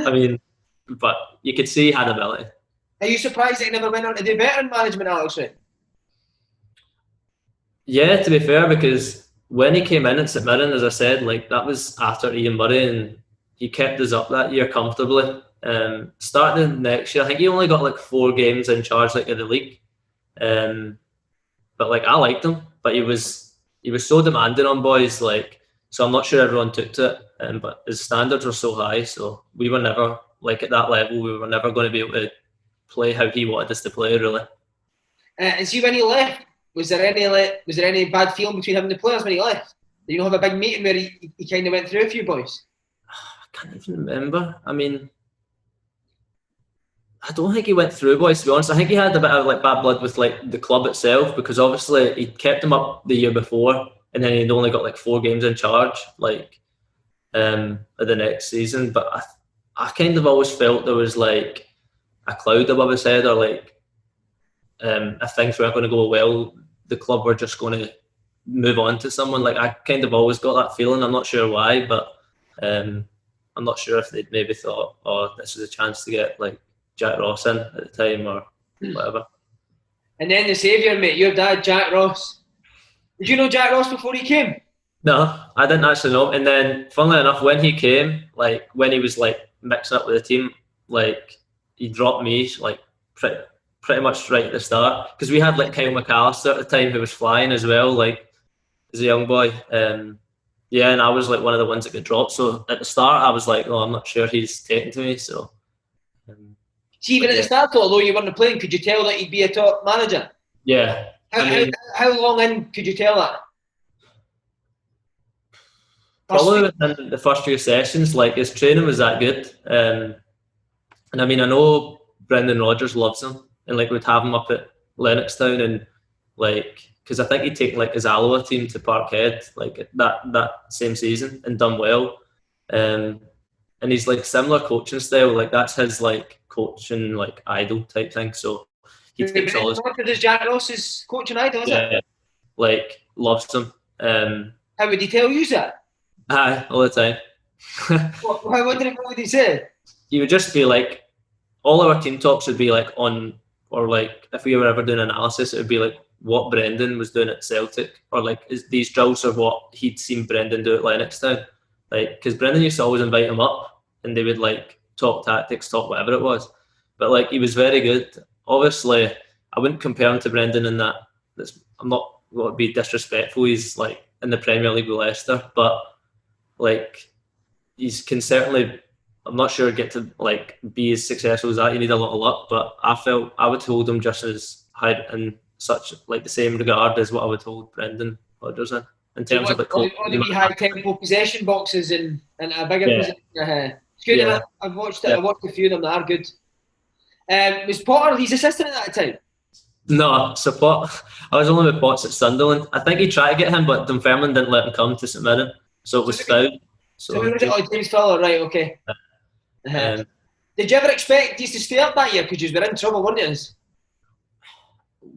I mean, but you could see he had ability. Are you surprised that he never went on to do better in management, Alex? Yeah, to be fair, because when he came in at St Mirren, as I said, like that was after Ian Murray, and he kept us up that year comfortably. Starting the next year, I think he only got like 4 games in charge like of the league. But like I liked him, but he was so demanding on boys, like so I'm not sure everyone took to it. But his standards were so high, so we were never like at that level. We were never going to be able to play how he wanted us to play, really. And see when he left, was there any bad feeling between him and the players when he left? Did you have a big meeting where he kind of went through a few boys? I can't even remember. I mean, I don't think he went through, boys, to be honest. I think he had a bit of like bad blood with like the club itself, because obviously he kept him up the year before, and then he'd only got like 4 games in charge like at the next season. But I kind of always felt there was like a cloud above his head, or like if things weren't going to go well, the club were just going to move on to someone. Like, I kind of always got that feeling. I'm not sure why, but I'm not sure if they'd maybe thought, oh, this is a chance to get like Jack Ross in at the time or whatever. And then the saviour, mate, your dad, Jack Ross. Did you know Jack Ross before he came? No, I didn't actually know. And then, funnily enough, when he came, like when he was like mixing up with the team, like he dropped me like pretty much right at the start, because we had like Kyle McAllister at the time who was flying as well, like as a young boy. Yeah, and I was like one of the ones that got dropped. So at the start, I was like, oh, I'm not sure he's taken to me. So. See, even at the start, although you weren't playing, could you tell that he'd be a top manager? Yeah. How long in could you tell that? Probably within the first few sessions. Like, his training was that good. And I mean, I know Brendan Rodgers loves him, and like would have him up at Lennoxtown, and like, because I think he'd taken like his Alloa team to Parkhead like that same season and done well. And he's like similar coaching style, like that's his like coaching like idol type thing. So he takes all his. Is Jack Ross's coaching idol, is it? Like loves him. How would he tell you that? Aye, all the time. what would he say? He would just be like, all our team talks would be like on, or like if we were ever doing analysis, it would be like what Brendan was doing at Celtic, or like these drills are what he'd seen Brendan do at Lennoxtown. Like, because Brendan used to always invite him up, and they would like talk tactics, talk whatever it was. But like, he was very good. Obviously, I wouldn't compare him to Brendan in that. I'm not going to be disrespectful. He's like in the Premier League with Leicester, but like, can certainly, I'm not sure, get to like be as successful as that. You need a lot of luck, but I felt I would hold him just as high in such like the same regard as what I would hold Brendan Rodgers in terms of the coach. Be high tempo possession boxes and a bigger position. It's good. Yeah. I've watched it. I watched a few of them that are good. Was Potter his assistant at that time? No, so I was only with Potts at Sunderland. I think he tried to get him, but Dunfermline didn't let him come to St Mirren, so it was fouled. So who was it? Oh, James Fowler, right? Okay. Did you ever expect these to stay up that year? Because you were in trouble, weren't you?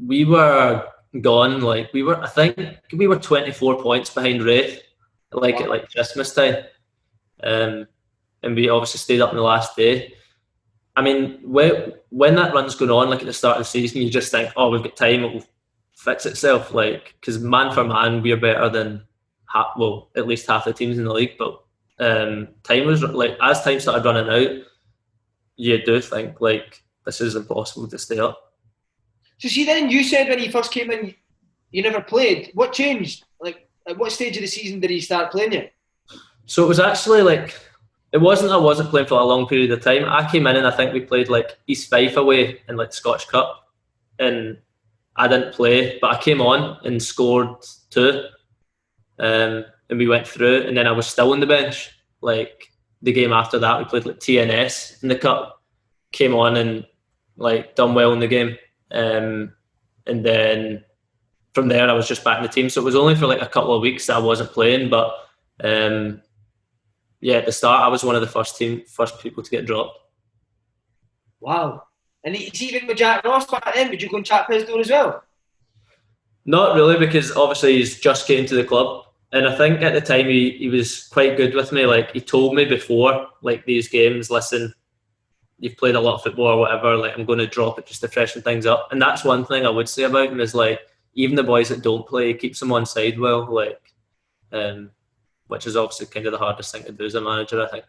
We were gone. Like I think we were 24 points behind Wraith, like at like Christmas time, and we obviously stayed up in the last day. I mean, when that run's going on, like at the start of the season, you just think, oh, we've got time, it will fix itself. Like, because man for man, we're better than at least half the teams in the league. But time was like, as time started running out, you do think like this is impossible to stay up. So see, then you said when you first came in, you never played. What changed? Like, at what stage of the season did he start playing you? So it was actually like, it wasn't I wasn't playing for a long period of time. I came in and I think we played like East Fife away in like Scotch Cup, and I didn't play, but I came on and scored 2, and we went through. And then I was still on the bench. Like the game after that, we played like TNS in the cup. Came on and like done well in the game, and then from there I was just back in the team. So it was only for like a couple of weeks that I wasn't playing, but. Yeah, at the start, I was one of the first people to get dropped. Wow. And even with Jack Ross back then, would you go and chat for his door as well? Not really, because obviously he's just came to the club. And I think at the time he was quite good with me. Like, he told me before, like, these games, listen, you've played a lot of football or whatever, like, I'm going to drop it just to freshen things up. And that's one thing I would say about him is, like, even the boys that don't play, he keeps them on side well, like, which is obviously kind of the hardest thing to do as a manager, I think.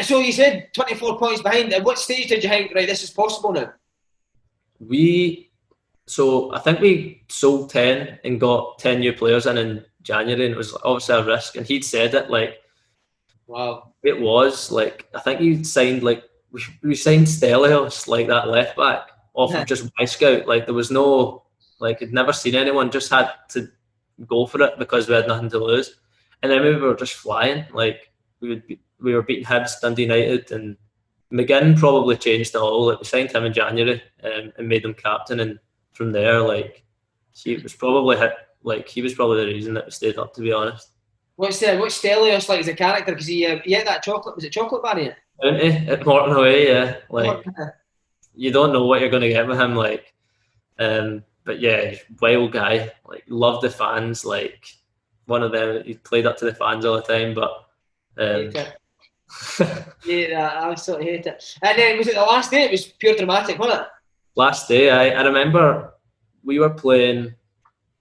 So you said 24 points behind. At what stage did you think, right, this is possible now? So I think we sold 10 and got 10 new players in January, and it was obviously a risk. And he'd said it, like, wow, it was like, I think he signed like we signed Stelios, like that left back, off of just Y-Scout. Like, there was no, like, I'd never seen anyone, just had to go for it because we had nothing to lose. And then we were just flying. Like, we were beating Hibs, Dundee United, and McGinn probably changed it all. Like, we signed him in January and made him captain, and from there, like, he was probably the reason that we stayed up, to be honest. What's Stelios like as a character? Because he ate that chocolate. Was it chocolate bar in it? At Morton away, yeah. Like, you don't know what you're going to get with him. Like, but yeah, wild guy. Like, loved the fans. Like, one of them. He played up to the fans all the time. But yeah, I absolutely hate it. And then was it the last day? It was pure dramatic, wasn't it? Last day, I remember we were playing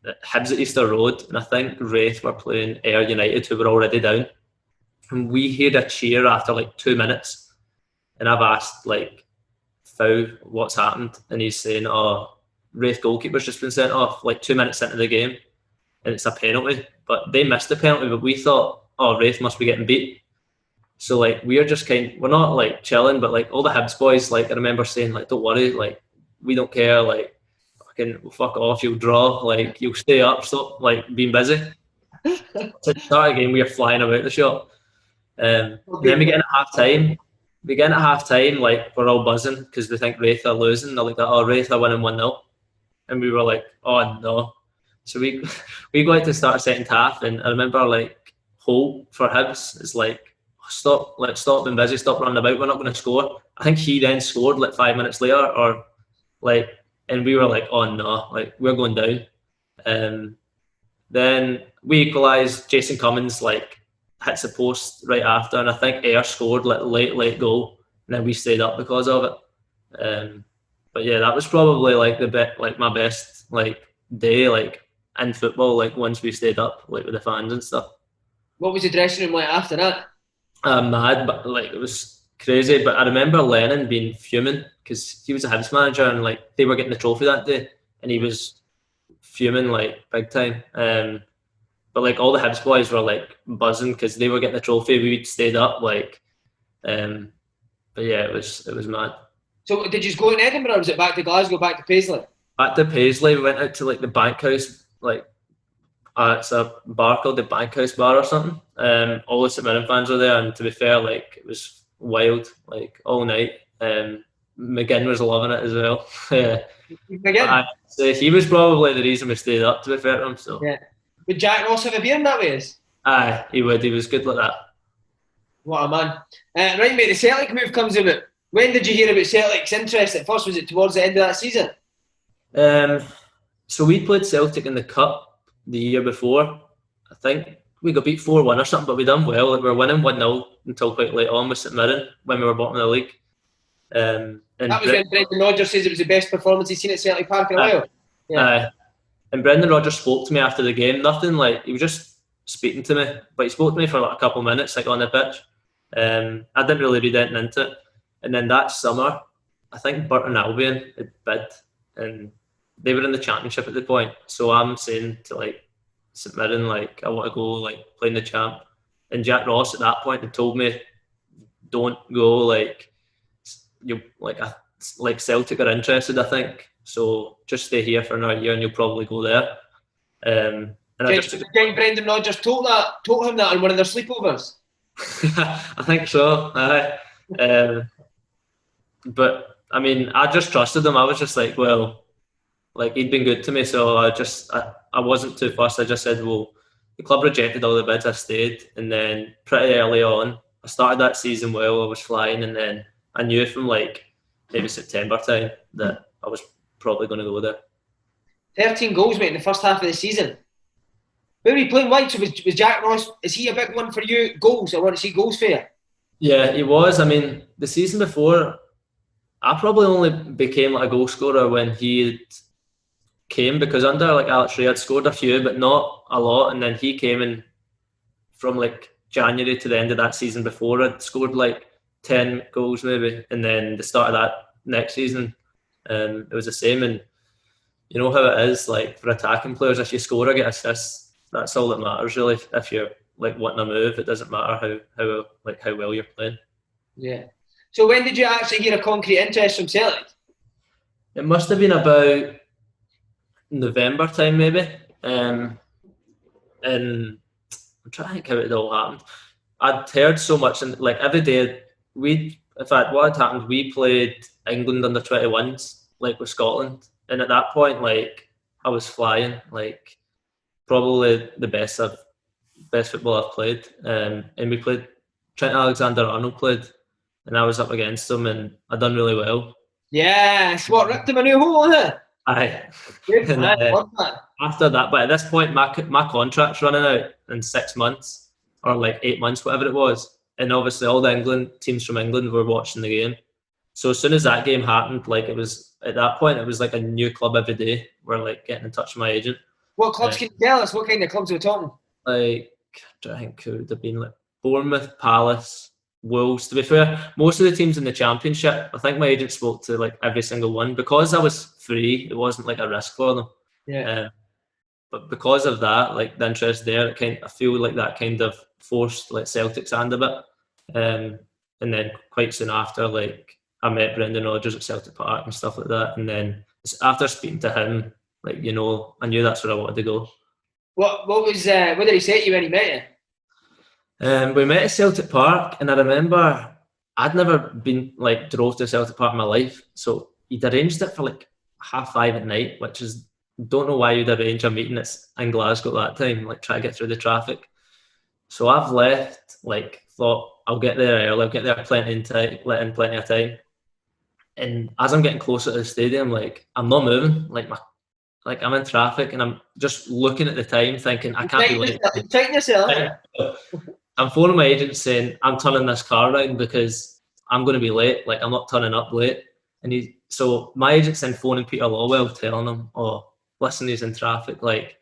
at Hibs at Easter Road, and I think Wraith were playing Ayr United, who were already down. And we heard a cheer after like 2 minutes, and I've asked like, "Foul, what's happened?" And he's saying, "Oh, Wraith goalkeeper's just been sent off like 2 minutes into the game, and it's a penalty." But they missed the penalty, but we thought, "Oh, Wraith must be getting beat." So like we're not like chilling, but like all the Hibs boys, like I remember saying like, "Don't worry, like we don't care, like fuck off, you'll draw, like you'll stay up, stop like being busy." To start again, we are flying about the shop. Then we get in at half time. Like we're all buzzing because we think Wraith are losing. They're like, "Oh, Wraith are winning 1-0," and we were like, "Oh no!" So we go out to start a second half, and I remember like Holt for Hibs is like, "Stop being busy, stop running about. We're not going to score." I think he then scored like 5 minutes later, or like, and we were like, "Oh no!" Like we're going down. Then we equalised. Jason Cummins like hits the post right after, and I think Ayr scored like late goal, and then we stayed up because of it. But yeah, that was probably like my best like day like in football. Like once we stayed up like with the fans and stuff. What was the dressing room like after that? Mad, but like it was crazy. But I remember Lennon being fuming because he was a Hibs manager, and like they were getting the trophy that day, and he was fuming like big time. But like all the Hibs boys were like buzzing because they were getting the trophy. We stayed up like, but yeah, it was mad. So did you go in Edinburgh, or was it back to Glasgow, back to Paisley? Back to Paisley, we went out to like the Bankhouse, like it's a bar called the Bankhouse Bar or something. All the St Mirren fans were there, and to be fair, like it was wild, like all night. McGinn was loving it as well. McGinn? So he was probably the reason we stayed up, to be fair to him. So yeah. Would Jack Ross have a beer in that way? Aye, he would. He was good like that. What a man. Right, mate, the Celtic move comes about. When did you hear about Celtic's interest at first? Was it towards the end of that season? So we played Celtic in the Cup the year before. I think we got beat 4-1 or something, but we done well. Like, we were winning 1-0 until quite late on with St Mirren when we were bottom of the league. And that was when Brendan Rodgers says it was the best performance he's seen at Celtic Park in a while. Yeah. And Brendan Rodgers spoke to me after the game. Nothing like, he was just speaking to me, but he spoke to me for like a couple of minutes, like on the pitch. I didn't really read anything into it. And then that summer, I think Burton Albion had bid, and they were in the championship at the point. So I'm saying to like St Mirren, like I want to go like playing the champ. And Jack Ross at that point had told me, "Don't go, like you like Celtic are interested, I think. So just stay here for another year, and you'll probably go there." And I just think Brendan Rodgers told him that on one of their sleepovers. I think so. But I mean, I just trusted him. I was just like, well, like he'd been good to me, so I wasn't too fussed. I just said, well, the club rejected all the bids. I stayed, and then pretty early on, I started that season well. I was flying, and then I knew from like maybe September time that I was probably going to go there. 13 goals, mate, in the first half of the season. Where were you playing wide? So was Jack Ross, is he a big one for you? Goals? I want to see goals for you. Yeah, he was. I mean, the season before, I probably only became like a goal scorer when he came, because under like Alex Ray, I'd scored a few, but not a lot. And then he came in from like January to the end of that season before, I'd scored like 10 goals maybe. And then the start of that next season, it was the same. And you know how it is, like for attacking players, if you score or get assists, that's all that matters really. If you're like wanting a move, it doesn't matter how well you're playing. Yeah. So when did you actually get a concrete interest from Celtic? It must have been about November time maybe. And I'm trying to think how it all happened. I'd heard so much, and like every day we'd in fact, what had happened, we played England under 21s, like with Scotland, and at that point, like I was flying, like probably the best football I've played. And we played Trent Alexander-Arnold played, and I was up against him, and I done really well. Yes, what ripped him a new hole, wasn't it? Aye. Good And, man, love that. after that, but at this point, my contract's running out in 6 months or like 8 months, whatever it was. And obviously, all the England teams from England were watching the game. So as soon as that game happened, like it was at that point, it was like a new club every day. We're like getting in touch with my agent. What clubs can you tell us? What kind of clubs we're talking? Like I think it would have been like Bournemouth, Palace, Wolves. To be fair, most of the teams in the Championship, I think my agent spoke to like every single one because I was free. It wasn't like a risk for them. Yeah. But because of that, like the interest there, I feel like that kind of forced like Celtic's hand a bit. And then quite soon after, like I met Brendan Rodgers at Celtic Park and stuff like that. And then after speaking to him, like I knew that's where I wanted to go. What did he say to you when he met you? We met at Celtic Park, and I remember I'd never been like drove to Celtic Park in my life, so he'd arranged it for like 5:30 at night, which is don't know why you'd arrange a meeting that's in Glasgow at that time, like try to get through the traffic. So I've left, like thought I'll get there early, I'll get there plenty of time. And as I'm getting closer to the stadium, like I'm not moving, like I'm in traffic and I'm just looking at the time thinking I can't be late. You're taking yourself. I'm phoning my agent saying I'm turning this car around because I'm going to be late, like I'm not turning up late. So my agent's then phoning Peter Lawwell telling him, oh, listen, he's in traffic, like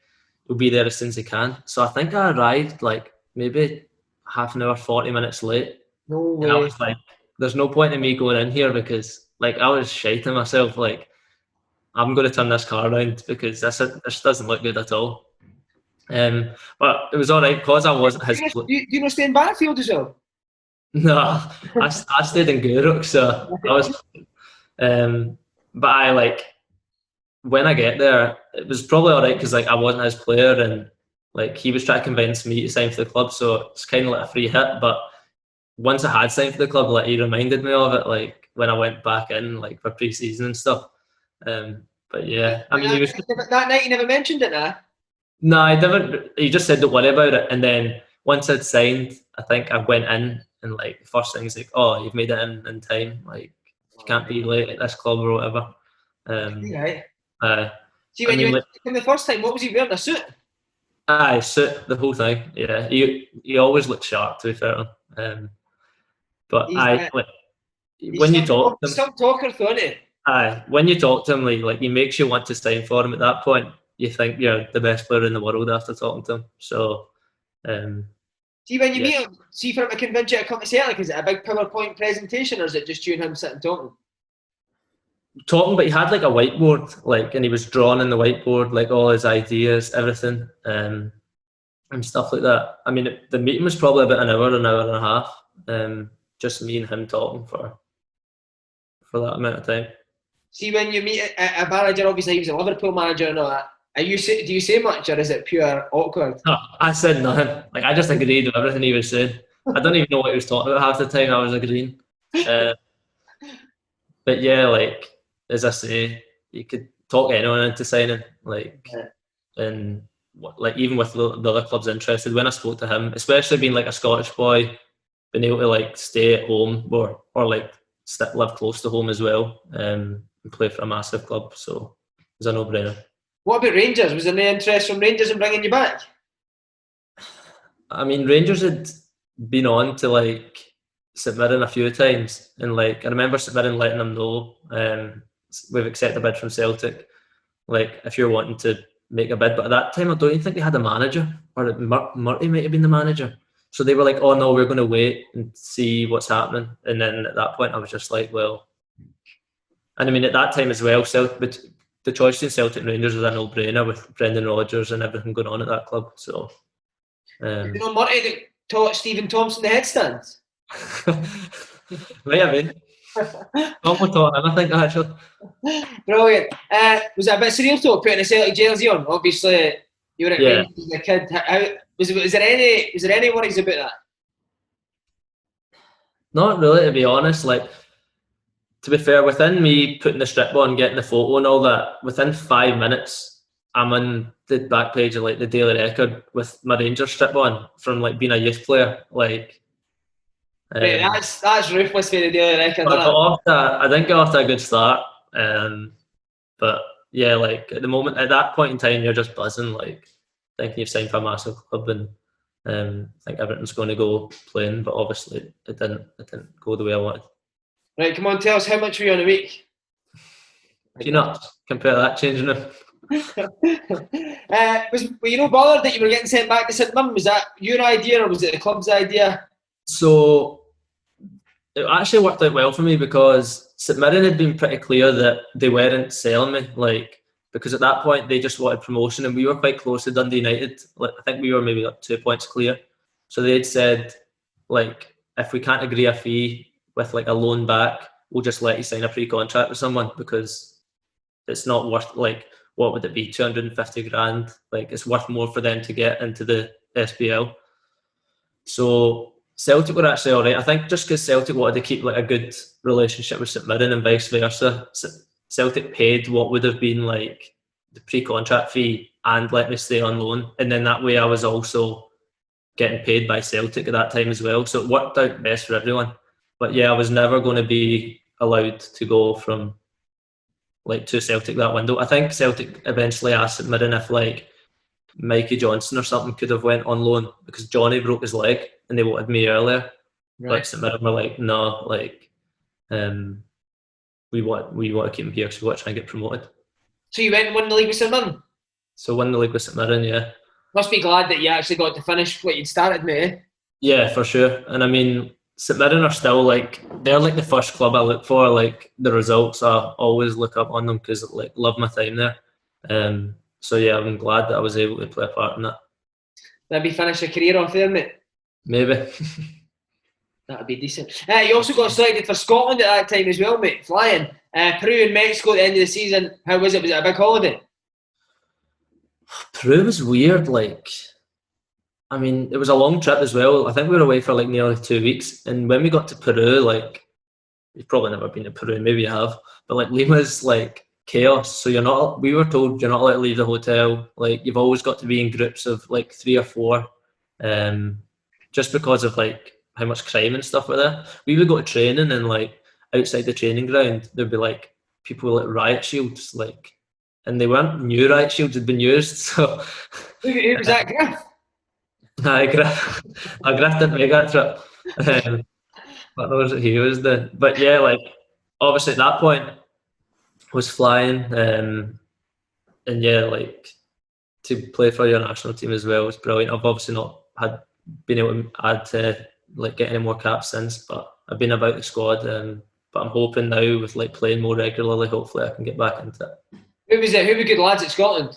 he'll be there as soon as he can. So I think I arrived like maybe half an hour, 40 minutes late. No way. And I was like, there's no point in me going in here because like I was shiting myself, like I'm going to turn this car around because this doesn't look good at all. But it was all right because I wasn't his. Do you not stay in Barfield as well? No, I stayed in Guruk, so I was. But I like when I get there, it was probably all right because like I wasn't his player and like he was trying to convince me to sign for the club, so it's kind of like a free hit. But once I had signed for the club, like he reminded me of it, like when I went back in, like for pre-season and stuff. But yeah, I mean, that night he never mentioned it, nah? No, I didn't. He just said don't worry about it, and then once I'd signed, I think I went in and like the first thing is like, oh, you've made it in time, like you can't be late at this club or whatever. Right. See, when you came the first time, what was he wearing? A suit? Aye, suit, the whole thing. Yeah, he always looked sharp, to be fair. But when you talk to him, some talker, isn't he? Aye, when you talk to him, like he makes you want to sign for him. At that point, you think you're the best player in the world after talking to him. So, see when you meet him, see for him to convince you to come to Celtic, is it a big PowerPoint presentation or is it just you and him sitting talking? Talking, but he had like a whiteboard, like, and he was drawing in the whiteboard, like all his ideas, everything, and stuff like that. I mean, the meeting was probably about an hour and a half, just me and him talking for that amount of time. See, when you meet a manager, obviously he was a Liverpool manager and all that. Do you say much, or is it pure awkward? No, I said nothing. Like I just agreed with everything he was saying. I don't even know what he was talking about half the time. I was agreeing. But yeah, like as I say, you could talk anyone into signing. Like, and like even with the other clubs interested. When I spoke to him, especially being like a Scottish boy, being able to like stay at home or like live close to home as well, and play for a massive club, so it was a no-brainer. What about Rangers? Was there any interest from Rangers in bringing you back? I mean, Rangers had been on to like St Mirren a few times, and like I remember St Mirren letting them know, we've accepted a bid from Celtic, like if you're wanting to make a bid. But at that time I don't even think they had a manager, or Murty might have been the manager. So they were like, oh no, we're going to wait and see what's happening. And then at that point I was just like, well, and I mean at that time as well, but the choice between Celtic and Rangers was a no-brainer with Brendan Rodgers and everything going on at that club. So, you know, Murty that taught Stephen Thompson the headstands. Might have been. Tom taught him, I think, actually. Brilliant. Was it a bit surreal to putting a Celtic jersey on? Obviously, you were at Rangers as a kid. Was there any worries about that? Not really, to be honest. Like, to be fair, within me putting the strip on, getting the photo and all that, within 5 minutes, I'm on the back page of like the Daily Record with my Rangers strip on from like being a youth player. Like, Mate, that's ruthless for the Daily Record, isn't it? I didn't get off to a good start. But yeah, like at the moment, at that point in time, you're just buzzing, like thinking you've signed for a massive club and think everything's going to go plain. But obviously, it didn't go the way I wanted. Right, come on, tell us, how much were you on a week? You not compare that changing room. Were you not bothered that you were getting sent back to St Mirren? Was that your idea or was it the club's idea? So it actually worked out well for me because St Mirren had been pretty clear that they weren't selling me, like, because at that point they just wanted promotion and we were quite close to Dundee United. Like, I think we were maybe like 2 points clear. So they'd said, like, if we can't agree a fee with like a loan back, we'll just let you sign a pre-contract with someone because it's not worth, like, what would it be, 250 grand? Like, it's worth more for them to get into the SPL. So Celtic were actually all right. I think just because Celtic wanted to keep like a good relationship with St Mirren and vice versa, Celtic paid what would have been like the pre-contract fee and let me stay on loan. And then that way I was also getting paid by Celtic at that time as well. So it worked out best for everyone. But yeah, I was never going to be allowed to go from like to Celtic that window. I think Celtic eventually asked St Mirren if like Mikey Johnson or something could have went on loan because Johnny broke his leg and they wanted me earlier. Right. But St Mirren were like, no, like we want to keep him here because we want to try and get promoted. So you went and won the league with St Mirren? So won the league with St Mirren, yeah. Must be glad that you actually got to finish what you'd started, mate. Yeah, for sure. And I mean, St Mirren are still like, they're like the first club I look for. Like the results, I always look up on them because like love my time there. So yeah, I'm glad that I was able to play a part in that. Maybe finish your career off there, mate. Maybe. That'd be decent. You also got selected for Scotland at that time as well, mate. Flying. Peru and Mexico at the end of the season. How was it? Was it a big holiday? Peru was weird. Like, I mean, it was a long trip as well. I think we were away for like nearly 2 weeks. And when we got to Peru, like, you've probably never been to Peru, maybe you have. But like Lima's like chaos. So we were told you're not allowed to leave the hotel. Like, you've always got to be in groups of like 3 or 4. Just because of like how much crime and stuff were there. We would go to training and like outside the training ground, there'd be like people with like riot shields, like, and they weren't new riot shields, had been used. So who was that, Griff? Griff didn't make that trip. But knows what he was doing. But yeah, like obviously at that point was flying, and yeah, like to play for your national team as well was brilliant. I've obviously not been able to add to like get any more caps since, but I've been about the squad. But I'm hoping now with like playing more regularly, hopefully I can get back into it. Who was it? Who were good lads at Scotland?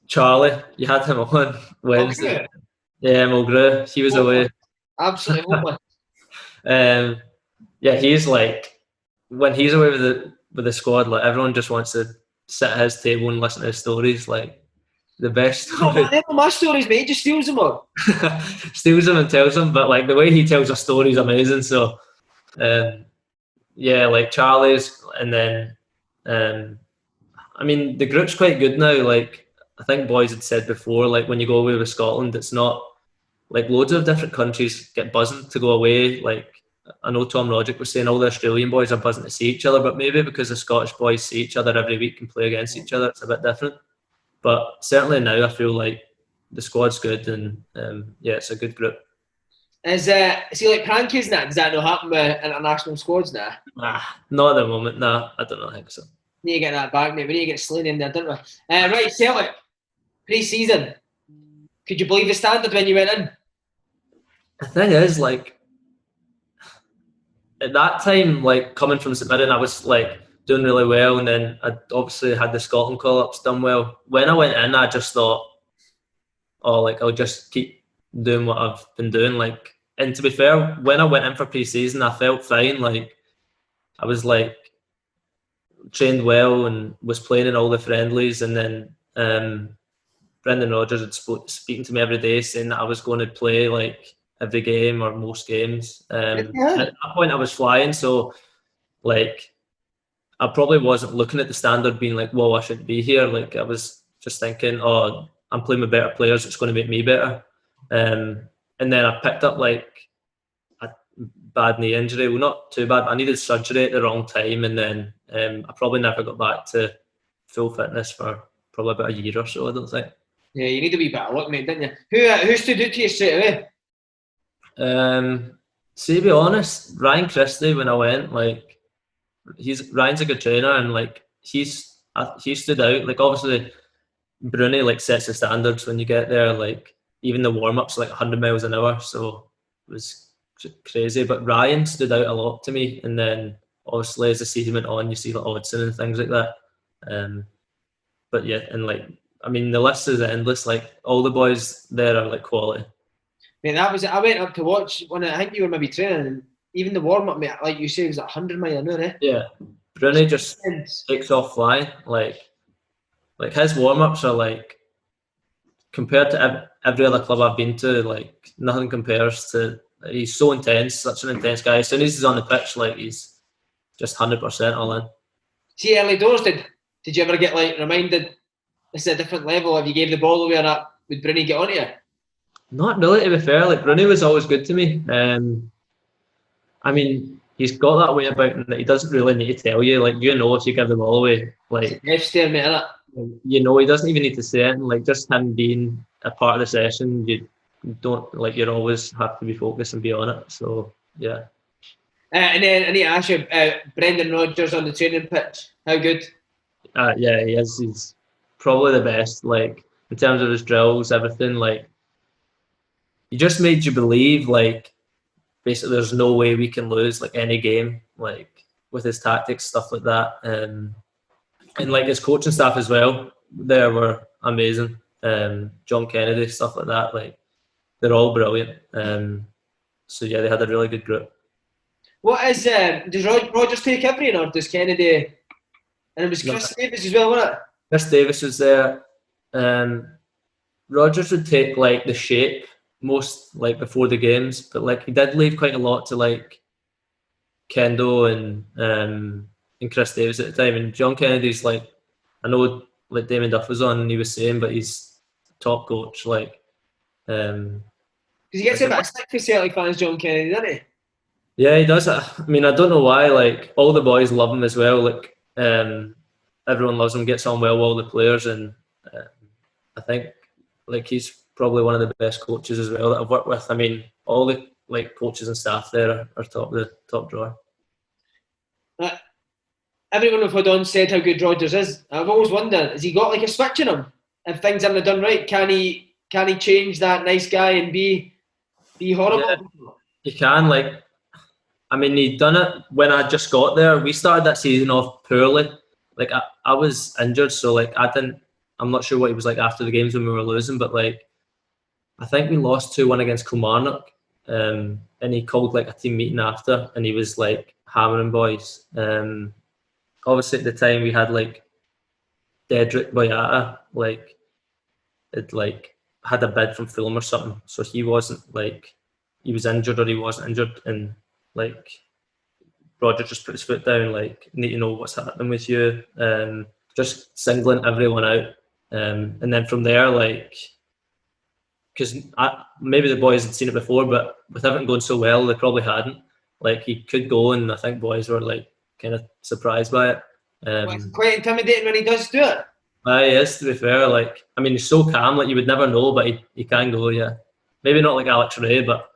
Charlie, you had him on Wednesday. Yeah, Mulgrew. He was away. Absolutely hopeless. Yeah, he's like when he's away with the squad, like everyone just wants to sit at his table and listen to his stories. Like the best story. No, my stories, mate. He just steals them all. Steals them and tells them, but like the way he tells a story is amazing. So, yeah, like Charlie's, and then, I mean, the group's quite good now. Like I think boys had said before, like when you go away with Scotland, it's not like loads of different countries get buzzing to go away. Like I know Tom Roderick was saying all the Australian boys are buzzing to see each other, but maybe because the Scottish boys see each other every week and play against each other, it's a bit different. But certainly now I feel like the squad's good and yeah, it's a good group. Is he like Prankies now? Does that not happen with international squads now? Nah, not at the moment. Nah, I don't think so. Need to get that back, mate. We need to get Slane in there, don't we? Right, Celtic, pre-season. Could you believe the standard when you went in? The thing is, like, at that time, like, coming from St Mirren, I was, like, doing really well, and then I obviously had the Scotland call-ups done well. When I went in, I just thought, oh, like, I'll just keep doing what I've been doing, like, and to be fair, when I went in for pre-season, I felt fine, like, I was, like, trained well and was playing in all the friendlies, and then Brendan Rodgers had speaking to me every day saying that I was going to play, like, every game or most games. At Yeah. that point, I was flying, so like I probably wasn't looking at the standard being like, whoa, I shouldn't be here. Like I was just thinking, oh, I'm playing with better players, it's going to make me better. And then I picked up like a bad knee injury. Well, not too bad, but I needed surgery at the wrong time, and then I probably never got back to full fitness for probably about a year or so, I don't think. Yeah, you need a wee bit of luck, mate, didn't you? Who stood out to you straight away? See, to be honest, Ryan Christie, when I went, like, Ryan's a good trainer, and like he stood out. Like obviously, Bruni like sets the standards when you get there. Like even the warm ups like 100 miles an hour, so it was crazy. But Ryan stood out a lot to me, and then obviously as the season went on, you see like Odson and things like that. But yeah, and like I mean, the list is endless. Like all the boys there are like quality. Mate, I went up to watch when I think you were maybe training, and even the warm up, mate, like you say, was like 100 mile an hour, eh? Yeah, Bruni just takes off flying. Like his warm ups are like compared to every other club I've been to, like nothing compares to. He's so intense, such an intense guy. As soon as he's on the pitch, like he's just 100% all in. See, early doors, did you ever get like reminded this is a different level? If you gave the ball away or that, would Bruni get on you? Not really, to be fair. Like Bruni was always good to me. I mean, he's got that way about him that he doesn't really need to tell you. Like you know, if you give the ball away, like F-stare, mate, innit? You know, he doesn't even need to say it. And like just him being a part of the session, you don't like. You always have to be focused and be on it. So yeah. And then I need to ask you, Brendan Rodgers on the training pitch, how good? Yeah, he is. He's probably the best. Like in terms of his drills, everything. Like he just made you believe. Like basically, there's no way we can lose like any game. Like with his tactics, stuff like that. And like his coaching staff as well, they were amazing. John Kennedy, stuff like that. Like they're all brilliant. So yeah, they had a really good group. What is does Rodgers take everything, or does Kennedy? And it was Chris Davis as well, wasn't it? Chris Davis was there. Rodgers would take like the shape most like before the games, but like he did leave quite a lot to like Kendo and Chris Davis at the time. And John Kennedy's like, I know like Damian Duff was on and he was saying, but he's top coach. Like, because he gets a bit of stick for Celtic fans, John Kennedy, doesn't he? Yeah, he does. I mean, I don't know why. Like all the boys love him as well. Like everyone loves him, gets on well with all the players, and I think like he's probably one of the best coaches as well that I've worked with. I mean, all the like coaches and staff there are top drawer. Everyone we've had on said how good Rodgers is. I've always wondered, has he got like a switch in him? If things haven't done right, can he change that nice guy and be horrible? Yeah, he can. Like, I mean, he'd done it when I just got there. We started that season off poorly. Like I was injured, so like I'm not sure what he was like after the games when we were losing, but like I think we lost 2-1 against Kilmarnock, and he called like a team meeting after, and he was like hammering boys. Obviously at the time we had like Dedrick Boyata, like it like had a bid from Fulham or something, so he wasn't like he was injured or he wasn't injured, and like Roger just put his foot down, like need to know what's happening with you, just singling everyone out, and then from there, like because maybe the boys had seen it before, but with everything going so well, they probably hadn't. Like he could go, and I think boys were like kind of surprised by it. It's quite intimidating when he does do it. He is, to be fair. Like I mean, he's so calm, like you would never know, but he can go, yeah. Maybe not like Alex Ray, but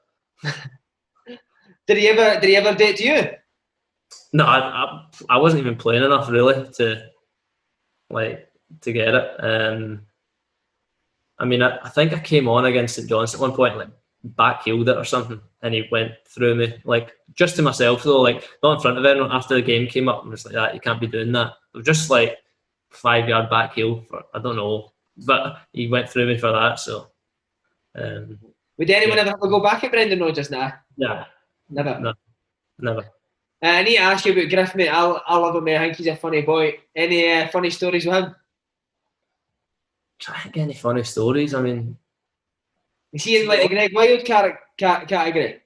did he ever do it to you? No, I wasn't even playing enough really to get it. I mean, I think I came on against St John's at one point, like backheeled it or something, and he went through me, like just to myself though, like not in front of anyone. After the game came up, and was like, "That you can't be doing that." It was just like 5-yard backheel for I don't know, but he went through me for that. So, would anyone ever have a go back at Brendan Rodgers now? Yeah, never. No, never. I need to ask you about Griff, mate. I love him, mate. I think he's a funny boy. Any funny stories with him? Try to get any funny stories. I mean, Is he in like the Greg Wild category?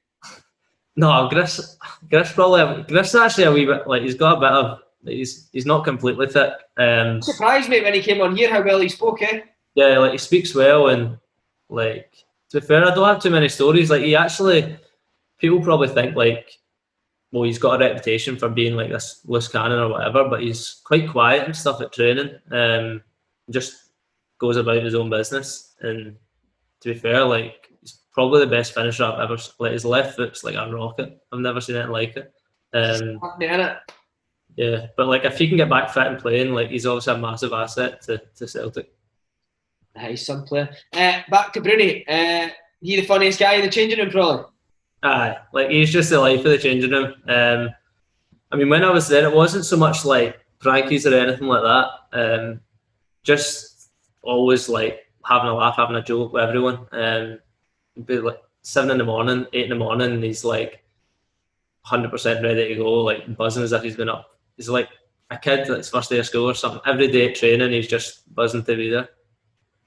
No, Chris probably. Chris is actually a wee bit like he's got a bit of. He's not completely thick. Surprised me when he came on here how well he spoke. Yeah, like he speaks well, and like to be fair, I don't have too many stories. Like he actually, people probably think like, well, he's got a reputation for being like this loose cannon or whatever, but he's quite quiet and stuff at training. Just goes about his own business, and to be fair, like he's probably the best finisher I've ever. Like his left foot's like a rocket. I've never seen anything like it. Yeah, but like if he can get back fit and playing, like he's obviously a massive asset to Celtic. Nice, some player. Back to Bruni. He the funniest guy in the changing room, probably. Aye, like he's just the life of the changing room. I mean, when I was there, it wasn't so much like prankies or anything like that. Just always like having a laugh, having a joke with everyone. It'd be like 7 in the morning, 8 in the morning, and he's like 100% ready to go, like buzzing as if he's been up. He's like a kid that's first day of school or something. Every day at training, he's just buzzing to be there.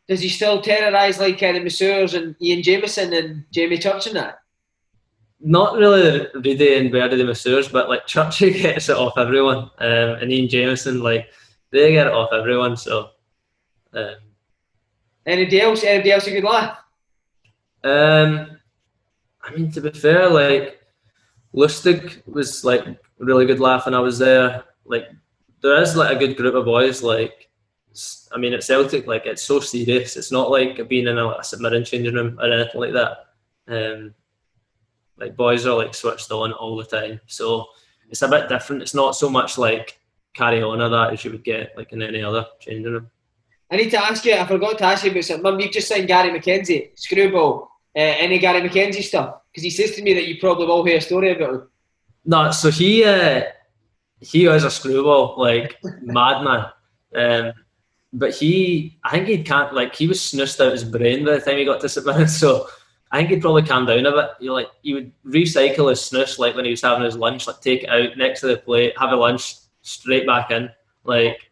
Does he still terrorise like the Masseurs and Ian Jamieson and Jamie Church and that? Not really Reedy and Berdy the Masseurs, but like Churchy gets it off everyone, and Ian Jamieson, like they get it off everyone. So, anybody else a good laugh? I mean, to be fair, like Lustig was like a really good laugh when I was there. Like there is like a good group of boys. Like I mean, at Celtic, like it's so serious. It's not like being in a St Mirren changing room or anything like that. Like boys are like switched on all the time, so it's a bit different. It's not so much like carry on or that as you would get like in any other changing room. I need to ask you. I forgot to ask you about something. Mum, you've just signed Gary McKenzie, Screwball. Any Gary McKenzie stuff? Because he says to me that you probably all hear a story about him. No, so he is a screwball, like madman. But I think he can't, like he was snoozed out his brain by the time he got to St Mirren, so I think he'd probably calm down a bit. He would recycle his snooze like when he was having his lunch, like take it out next to the plate, have a lunch, straight back in. Like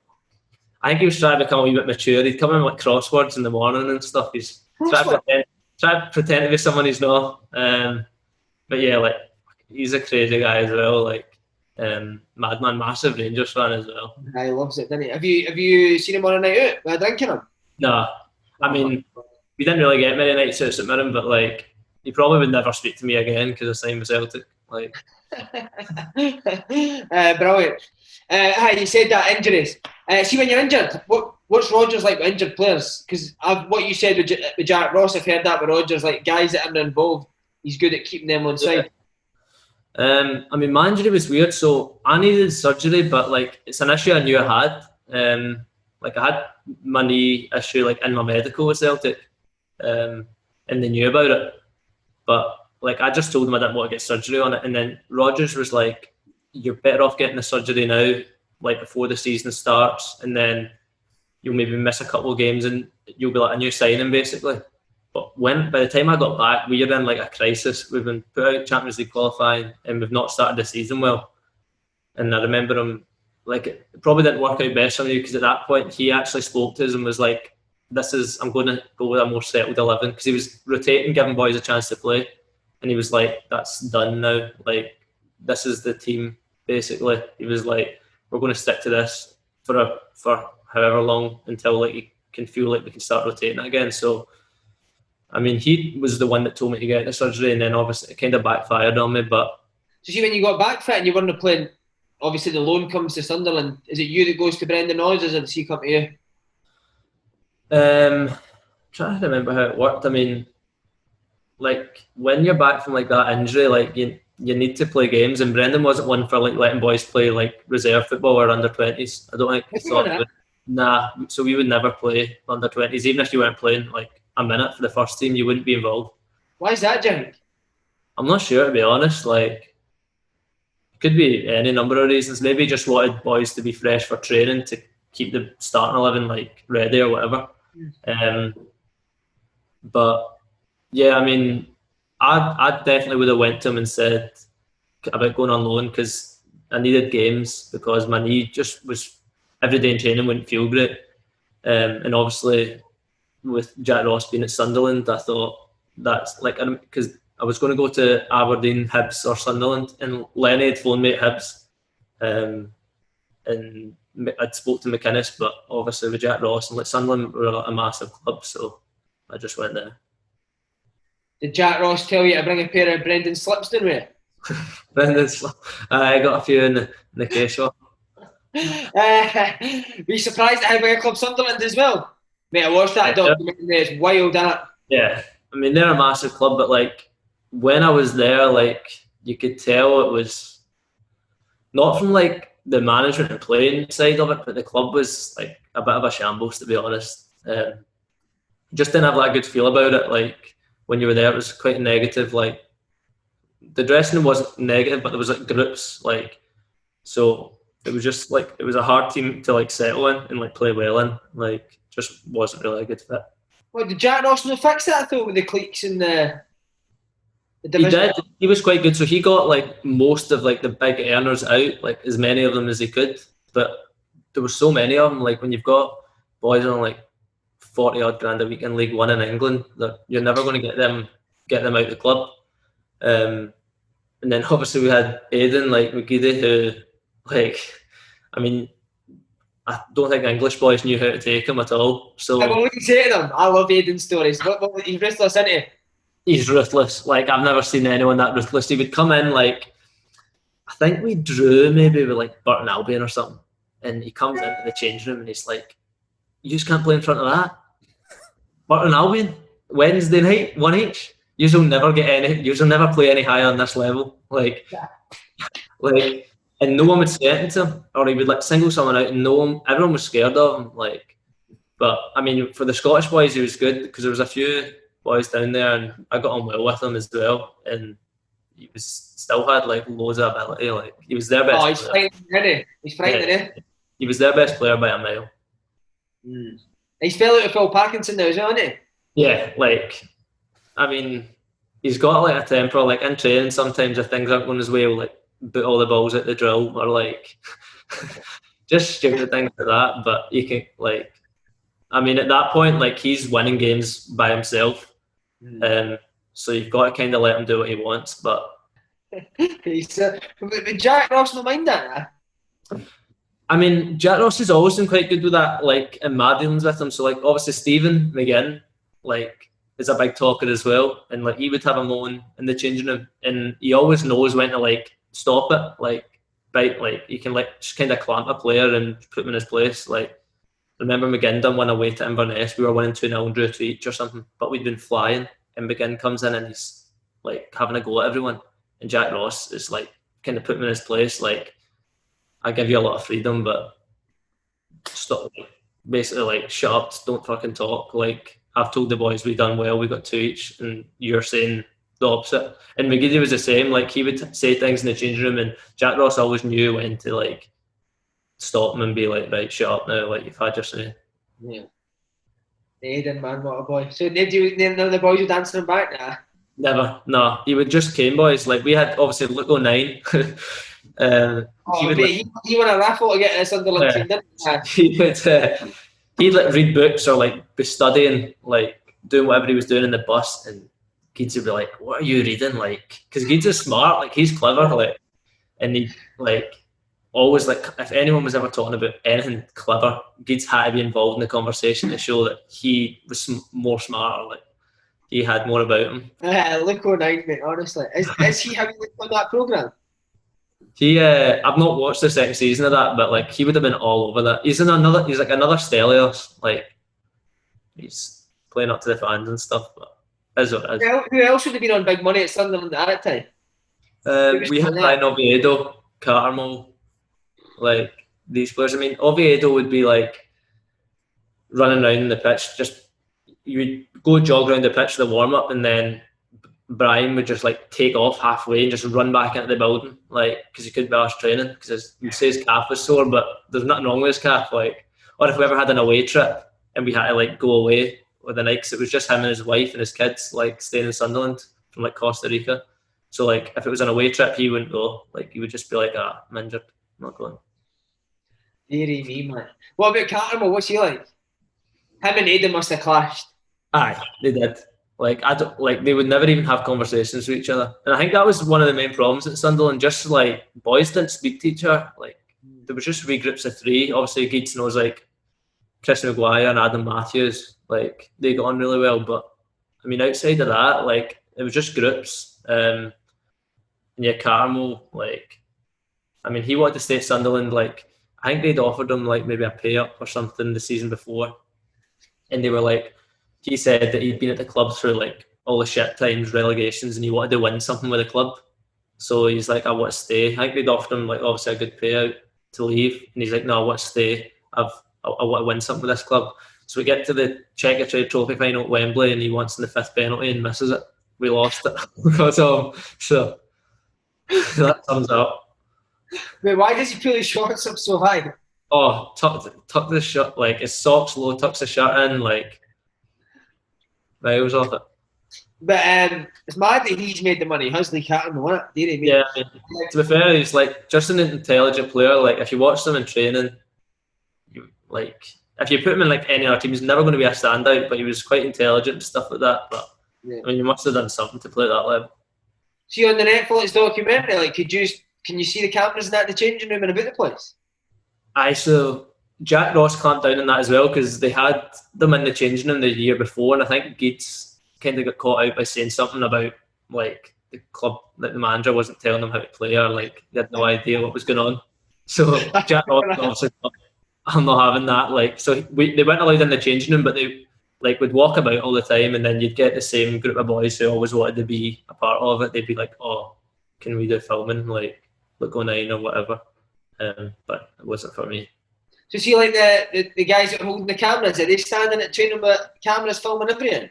I think he was trying to become a wee bit mature. He'd come in like crosswords in the morning and stuff. He's trying to pretend to be someone he's not. But yeah, like he's a crazy guy as well. Like madman, massive Rangers fan as well. He loves it, doesn't he? Have you seen him on a night out with a drink in him? No, I mean we didn't really get many nights out at St Mirren, but like he probably would never speak to me again because I signed with Celtic. Like, brilliant. Hi, you said that injuries. See when you're injured, what's Rodgers like with injured players? Because what you said with Jack Ross, I've heard that with Rodgers, like guys that are involved, he's good at keeping them on side. I mean, my injury was weird, so I needed surgery, but like it's an issue I knew I had. Like I had my knee issue like in my medical with Celtic, and they knew about it, but like I just told them I didn't want to get surgery on it, and then Rodgers was like, "You're better off getting the surgery now, like before the season starts, and then you'll maybe miss a couple of games, and you'll be like a new signing basically." But by the time I got back, we were in like a crisis. We've been put out Champions League qualifying, and we've not started the season well. And I remember him, like it probably didn't work out best for me because at that point he actually spoke to us and was like, I'm going to go with a more settled 11, because he was rotating, giving boys a chance to play, and he was like, that's done now. Like this is the team basically. He was like, we're going to stick to this for however long until like you can feel like we can start rotating it again. So. I mean, he was the one that told me to get the surgery, and then obviously it kind of backfired on me. But so, see, when you got back fit and you weren't playing, obviously the loan comes to Sunderland. Is it you that goes to Brendan Rodgers, or does he come to you? Trying to remember how it worked. I mean, like when you're back from like that injury, like you need to play games, and Brendan wasn't one for like letting boys play like reserve football or under 20s. I don't think he thought. Nah, so we would never play under 20s, even if you weren't playing like a minute for the first team, you wouldn't be involved. Why is that, Jim? I'm not sure, to be honest. Like, it could be any number of reasons. Maybe just wanted boys to be fresh for training to keep the starting 11 like ready or whatever. But yeah, I mean, I definitely would have went to him and said about going on loan because I needed games because my knee just was every day in training wouldn't feel great, and obviously. With Jack Ross being at Sunderland, I thought that's like, because I was going to go to Aberdeen, Hibs or Sunderland, and Lenny had phoned me at Hibs, and I'd spoke to McInnes, but obviously with Jack Ross and like Sunderland were a massive club, so I just went there. Did Jack Ross tell you to bring a pair of Brendan slips down with you? I got a few in the case shop. Were you surprised at how big a club Sunderland as well? Mate, I watched that documentary, it's wild, isn't it? Yeah, I mean, they're a massive club, but like when I was there, like you could tell it was not from like the management and playing side of it, but the club was like a bit of a shambles, to be honest. Just didn't have that good feel about it. Like when you were there, it was quite negative. Like the dressing room wasn't negative, but there was like groups, like, so it was just like, it was a hard team to like settle in and like play well in. Like just wasn't really a good fit. What, did Jack Ross not fix that, I thought, with the cliques and the division? He did. He was quite good. So he got like most of like the big earners out, like as many of them as he could. But there were so many of them. Like when you've got boys on like 40 odd grand a week in League One in England, that you're never going to get them out of the club. And then obviously we had Aidan, like McGeady, who, like, I mean, I don't think English boys knew how to take him at all. So what would you say to them? I love Aidan's stories. What he's ruthless, isn't he? He's ruthless. Like, I've never seen anyone that ruthless. He would come in, like, I think we drew maybe with like Burton Albion or something, and he comes into the changing room and he's like, "You just can't play in front of that. Burton Albion, Wednesday night, 1 each. You'll never get any. You'll never play any higher on this level." Like, and no one would say anything to him, or he would like single someone out, and everyone was scared of him. Like, but I mean, for the Scottish boys, he was good because there was a few boys down there, and I got on well with him as well, and he was still had like loads of ability. Like, he was their best. Oh, he's frightening, isn't he? He's frightening, isn't he? He was their best player by a mile. He's fell out of Phil Parkinson now, isn't he? Yeah, like, I mean, he's got like a temper. Like in training, sometimes if things aren't going his way, we'll like boot all the balls at the drill, or like just stupid things like that. But you can, like, I mean, at that point, like, he's winning games by himself, so you've got to kind of let him do what he wants. But but Jack Ross no mind that. I mean, Jack Ross has always been quite good with that, like, in my dealings with him. So, like, obviously Stephen McGinn, like, is a big talker as well, and like he would have a moan in the changing room, and he always knows when to like stop it, like bite, like he can like just kind of clamp a player and put him in his place. Like, remember McGinn done one away to Inverness, we were winning 2-0 and drew 2 each or something, but we'd been flying, and McGinn comes in and he's like having a go at everyone, and Jack Ross is like kind of put him in his place. Like, I give you a lot of freedom, but stop, basically like shut up, don't fucking talk. Like, I've told the boys we done well, we got 2 each, and you're saying the opposite. And McGeady was the same. Like, he would say things in the changing room, and Jack Ross always knew when to like stop him and be like, "Right, shut up now. Like, you've had your say." Yeah. Aidan, man, what a boy. So none of the boys would answer him back now? Never. No, he would just cane boys. Like, we had obviously Luke O'Nine. He won a raffle to get a Sunderland team, didn't he? He'd like read books or like be studying, like doing whatever he was doing in the bus, and kids would be like, "What are you reading?" Like, because kids is smart, like he's clever, like, and he like always, like, if anyone was ever talking about anything clever, kids had to be involved in the conversation to show that he was more smarter, like he had more about him. Luke O'Nine, mate, honestly, is he having on that programme? He, I've not watched the second season of that, but like he would have been all over that. He's like another Stelios, like he's playing up to the fans and stuff. But is what it is. Who else would have been on big money at Sunderland at that time? We had Ryan Oviedo, Carmel, like these players. I mean, Oviedo would be like running around the pitch. Just you would go jog around the pitch for the warm up, and then Brian would just like take off halfway and just run back into the building, like, because he couldn't be arsed training because he'd say his calf was sore, but there's nothing wrong with his calf. Like, or if we ever had an away trip and we had to like go away with the night, because it was just him and his wife and his kids like staying in Sunderland from like Costa Rica. So like if it was an away trip, he wouldn't go. Like, he would just be like, "I'm injured, I'm not going." Deary me, man. What about Cattermole? What's he like? Him and Aidan must have clashed. Aye, they did. Like I don't like they would never even have conversations with each other, and I think that was one of the main problems at Sunderland. Just like boys didn't speak to each other. Like there was just wee groups of three. Obviously, Geeds knows like Chris Maguire and Adam Matthews. Like they got on really well, but I mean outside of that, like it was just groups. And yeah, Carmel, like I mean he wanted to stay at Sunderland. Like I think they'd offered him like maybe a pay up or something the season before, and they were like. He said that he'd been at the club through like all the shit times, relegations, and he wanted to win something with the club. So he's like, I want to stay. I think they'd offered him like obviously a good payout to leave, and he's like, no, I want to stay. I want to win something with this club. So we get to the Checker Trade Trophy final at Wembley, and he wants in the fifth penalty and misses it. We lost it because of him. So that sums it up. Wait, why does he pull his shorts up so high? Oh, tuck the shirt like his socks low, tucks the shirt in like. Miles off it. But it's mad that he's made the money. Husley Catton won it, didn't he? Yeah, I mean, to be fair, he's like just an intelligent player. Like if you watch them in training, like if you put him in like any other team, he's never going to be a standout. But he was quite intelligent and stuff like that. But yeah. I mean, you must have done something to play at that level. See on the Netflix documentary, like can you see the cameras in the changing room and about the place? So Jack Ross clamped down on that as well because they had them in the changing room the year before, and I think Geeds kind of got caught out by saying something about like the club, that the manager wasn't telling them how to play, or like they had no idea what was going on. So Jack Ross obviously, I'm not having that. Like, so they weren't allowed in the changing room, but they like would walk about all the time, and then you'd get the same group of boys who always wanted to be a part of it. They'd be like, "Oh, can we do filming? Like, look 09 or whatever." But it wasn't for me. So see, like the guys that are holding the cameras, are they standing at training with cameras filming everything?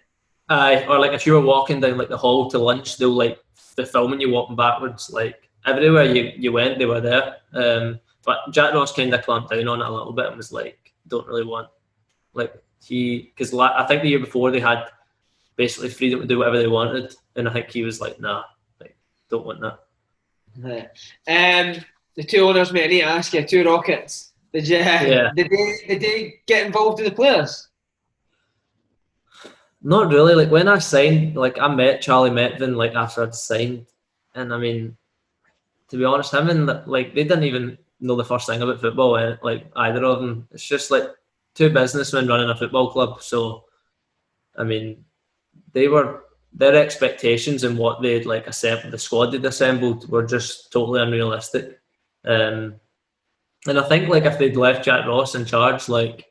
Aye, or like if you were walking down like the hall to lunch, they'll like they're filming you walking backwards. Like everywhere you went, they were there. But Jack Ross kind of clamped down on it a little bit and was like, don't really want like because I think the year before they had basically freedom to do whatever they wanted, and I think he was like, nah, like don't want that. The two owners, mate, I need to ask you, two Rockets. Did they get involved with the players? Not really. Like when I signed, like I met Charlie Metvin like after I'd signed, and I mean, to be honest, him and like they didn't even know the first thing about football. And like either of them, it's just like two businessmen running a football club. So, I mean, their expectations and what they'd like assembled, the squad they'd assembled, were just totally unrealistic. And I think like if they'd left Jack Ross in charge, like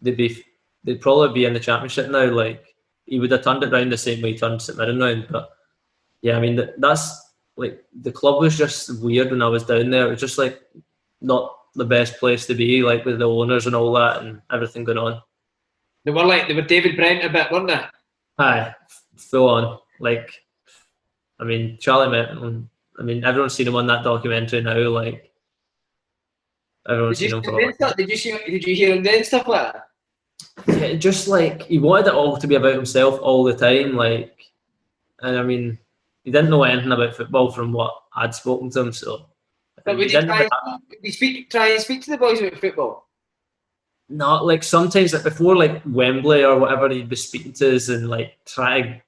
they'd probably be in the Championship now. Like he would have turned it round the same way he turned St Mirren round. But yeah, I mean that's like the club was just weird when I was down there. It was just like not the best place to be, like with the owners and all that and everything going on. They were David Brent a bit, weren't they? Aye, full on. Like, I mean Charlie Metvin. I mean everyone's seen him on that documentary now. Like. Everyone's seen him for Did you hear him doing stuff like that? Yeah, just like he wanted it all to be about himself all the time, like, and I mean, he didn't know anything about football from what I'd spoken to him. So, but would you try and speak to the boys about football? Not like sometimes, like before, like Wembley or whatever, he'd be speaking to us and like try to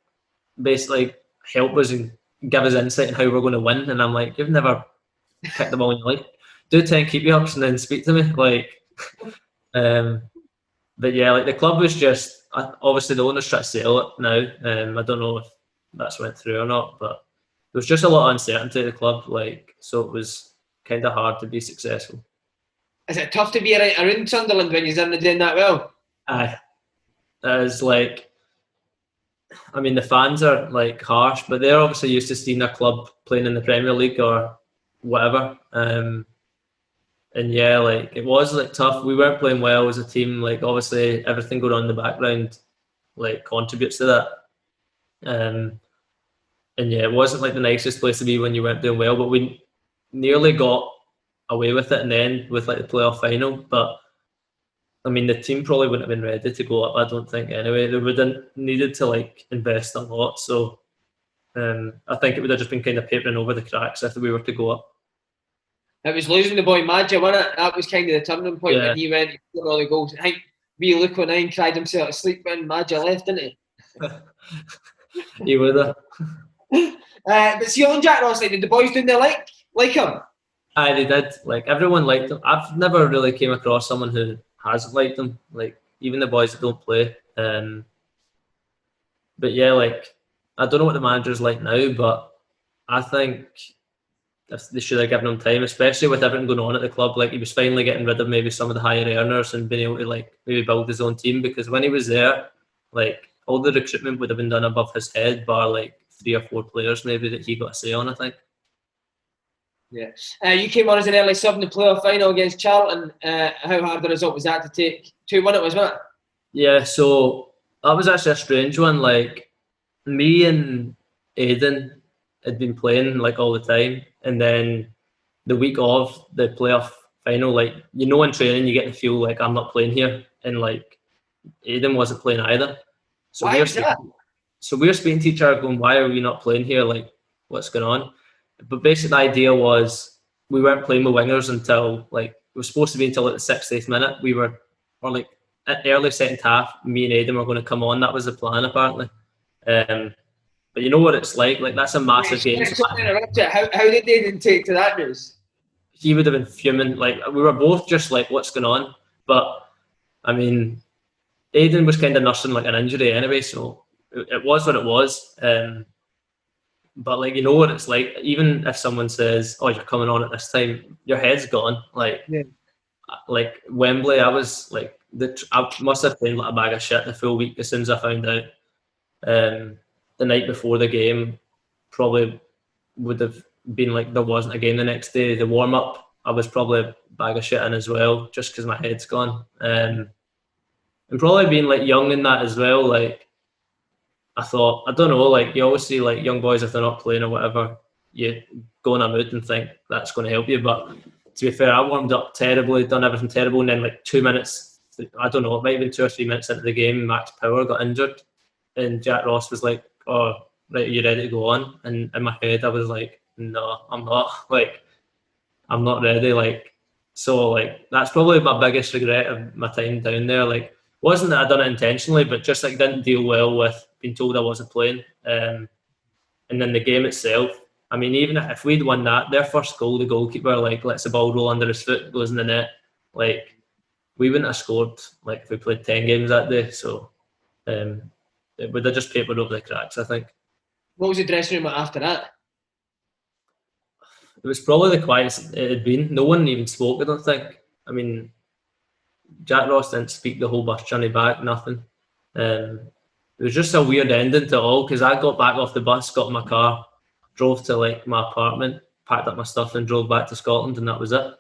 basically help us and give us insight on how we're going to win. And I'm like, you've never kicked the ball in your life. Do 10 keep-ups and then speak to me. Like, but yeah, like the club was just obviously the owners try to sell it now. I don't know if that's went through or not, but there was just a lot of uncertainty at the club. Like, so it was kind of hard to be successful. Is it tough to be around Sunderland when you're doing that well? Aye, it's like, I mean, the fans are like harsh, but they're obviously used to seeing their club playing in the Premier League or whatever. And yeah, like it was like tough. We weren't playing well as a team. Like obviously everything going on in the background like contributes to that. And yeah, it wasn't like the nicest place to be when you weren't doing well, but we nearly got away with it in the end with like the playoff final. But I mean, the team probably wouldn't have been ready to go up, I don't think anyway. They would have needed to like invest a lot. So I think it would have just been kind of papering over the cracks if we were to go up. It was losing the boy Madja, wasn't it? That was kind of the turning point when he went, he scored all the goals. I think Luke 09 cried himself to sleep when Madja left, didn't he? He would have. But see on Jack Ross, like, did the boys down there like him? Aye, they did. Like, everyone liked him. I've never really came across someone who hasn't liked him. Like, even the boys that don't play. But yeah, like, I don't know what the manager's like now, but I think they should have given him time, especially with everything going on at the club. Like, he was finally getting rid of maybe some of the higher earners and being able to, like, maybe build his own team, because when he was there, like, all the recruitment would have been done above his head, bar like 3 or 4 players maybe that he got a say on, I think. Yeah. You came on as an early sub in the playoff final against Charlton. How hard a result was that to take? 2-1 it was, wasn't it? Yeah, so that was actually a strange one. Like, me and Aidan had been playing like all the time, and then the week of the playoff final, like, you know, in training you get the feel like I'm not playing here, and like Aidan wasn't playing either. So Why is that? So we were speaking to each other going, why are we not playing here? Like, what's going on? But basically the idea was we weren't playing with wingers until, like, it was supposed to be until like the 60th minute. Or like at early second half, me and Aidan were going to come on. That was the plan apparently. But you know what it's like that's a massive game. How did Aidan take to that news? He would have been fuming. Like, we were both just like, what's going on? But I mean, Aidan was kind of nursing like an injury anyway, so it was what it was. But like, you know what it's like. Even if someone says, "Oh, you're coming on at this time," your head's gone. Like, yeah. Like Wembley, I was like, I must have played like a bag of shit the full week as soon as I found out. The night before the game, probably would have been like there wasn't a game the next day. The warm up, I was probably a bag of shit in as well, just because my head's gone. And probably being like young in that as well, like, I thought, I don't know, like, you always see like young boys, if they're not playing or whatever, you go in a mood and think that's going to help you. But to be fair, I warmed up terribly, done everything terrible, and then like 2 minutes, I don't know, it might have been 2 or 3 minutes into the game, Max Power got injured, and Jack Ross was like, "Oh, right, are you ready to go on?" And in my head, I was like, "No, I'm not. Like, I'm not ready." Like, so like that's probably my biggest regret of my time down there. Like, wasn't that I done it intentionally, but just like didn't deal well with being told I wasn't playing. And then the game itself, I mean, even if we'd won that, their first goal, the goalkeeper like lets the ball roll under his foot, goes in the net. Like, we wouldn't have scored like if we played 10 games that day. So it would have just papered over the cracks, I think. What was the dressing room like after that? It was probably the quietest it had been. No one even spoke, I don't think. I mean, Jack Ross didn't speak the whole bus journey back, nothing. It was just a weird ending to it all, because I got back off the bus, got in my car, drove to like my apartment, packed up my stuff and drove back to Scotland, and that was it.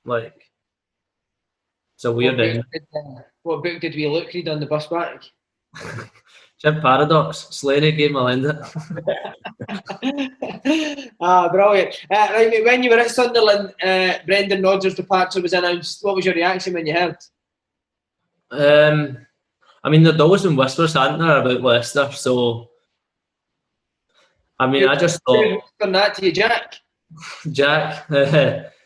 Like, it's a weird ending. What book did we read on the bus back? Jim Paradox, Slaney gave my lend it. Brilliant. Right, mate, when you were at Sunderland, Brendan Rodgers' departure was announced. What was your reaction when you heard? I mean, there'd always been whispers, hadn't there, about Leicester, so I mean, I just thought... Done that to you, Jack? Jack, but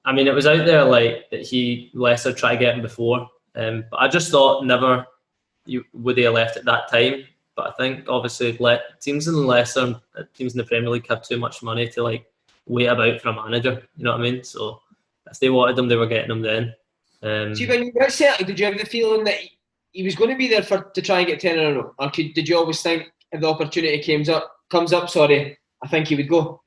I mean, it was out there like that Leicester tried to get him before, but I just thought never would he have left at that time. But I think obviously teams in Leicester, teams in the Premier League have too much money to like wait about for a manager. You know what I mean? So if they wanted him, they were getting him then. See, when you were at Celtic, did you have the feeling that he was going to be there to try and get 10 in a row, or did you always think if the opportunity comes up, I think he would go?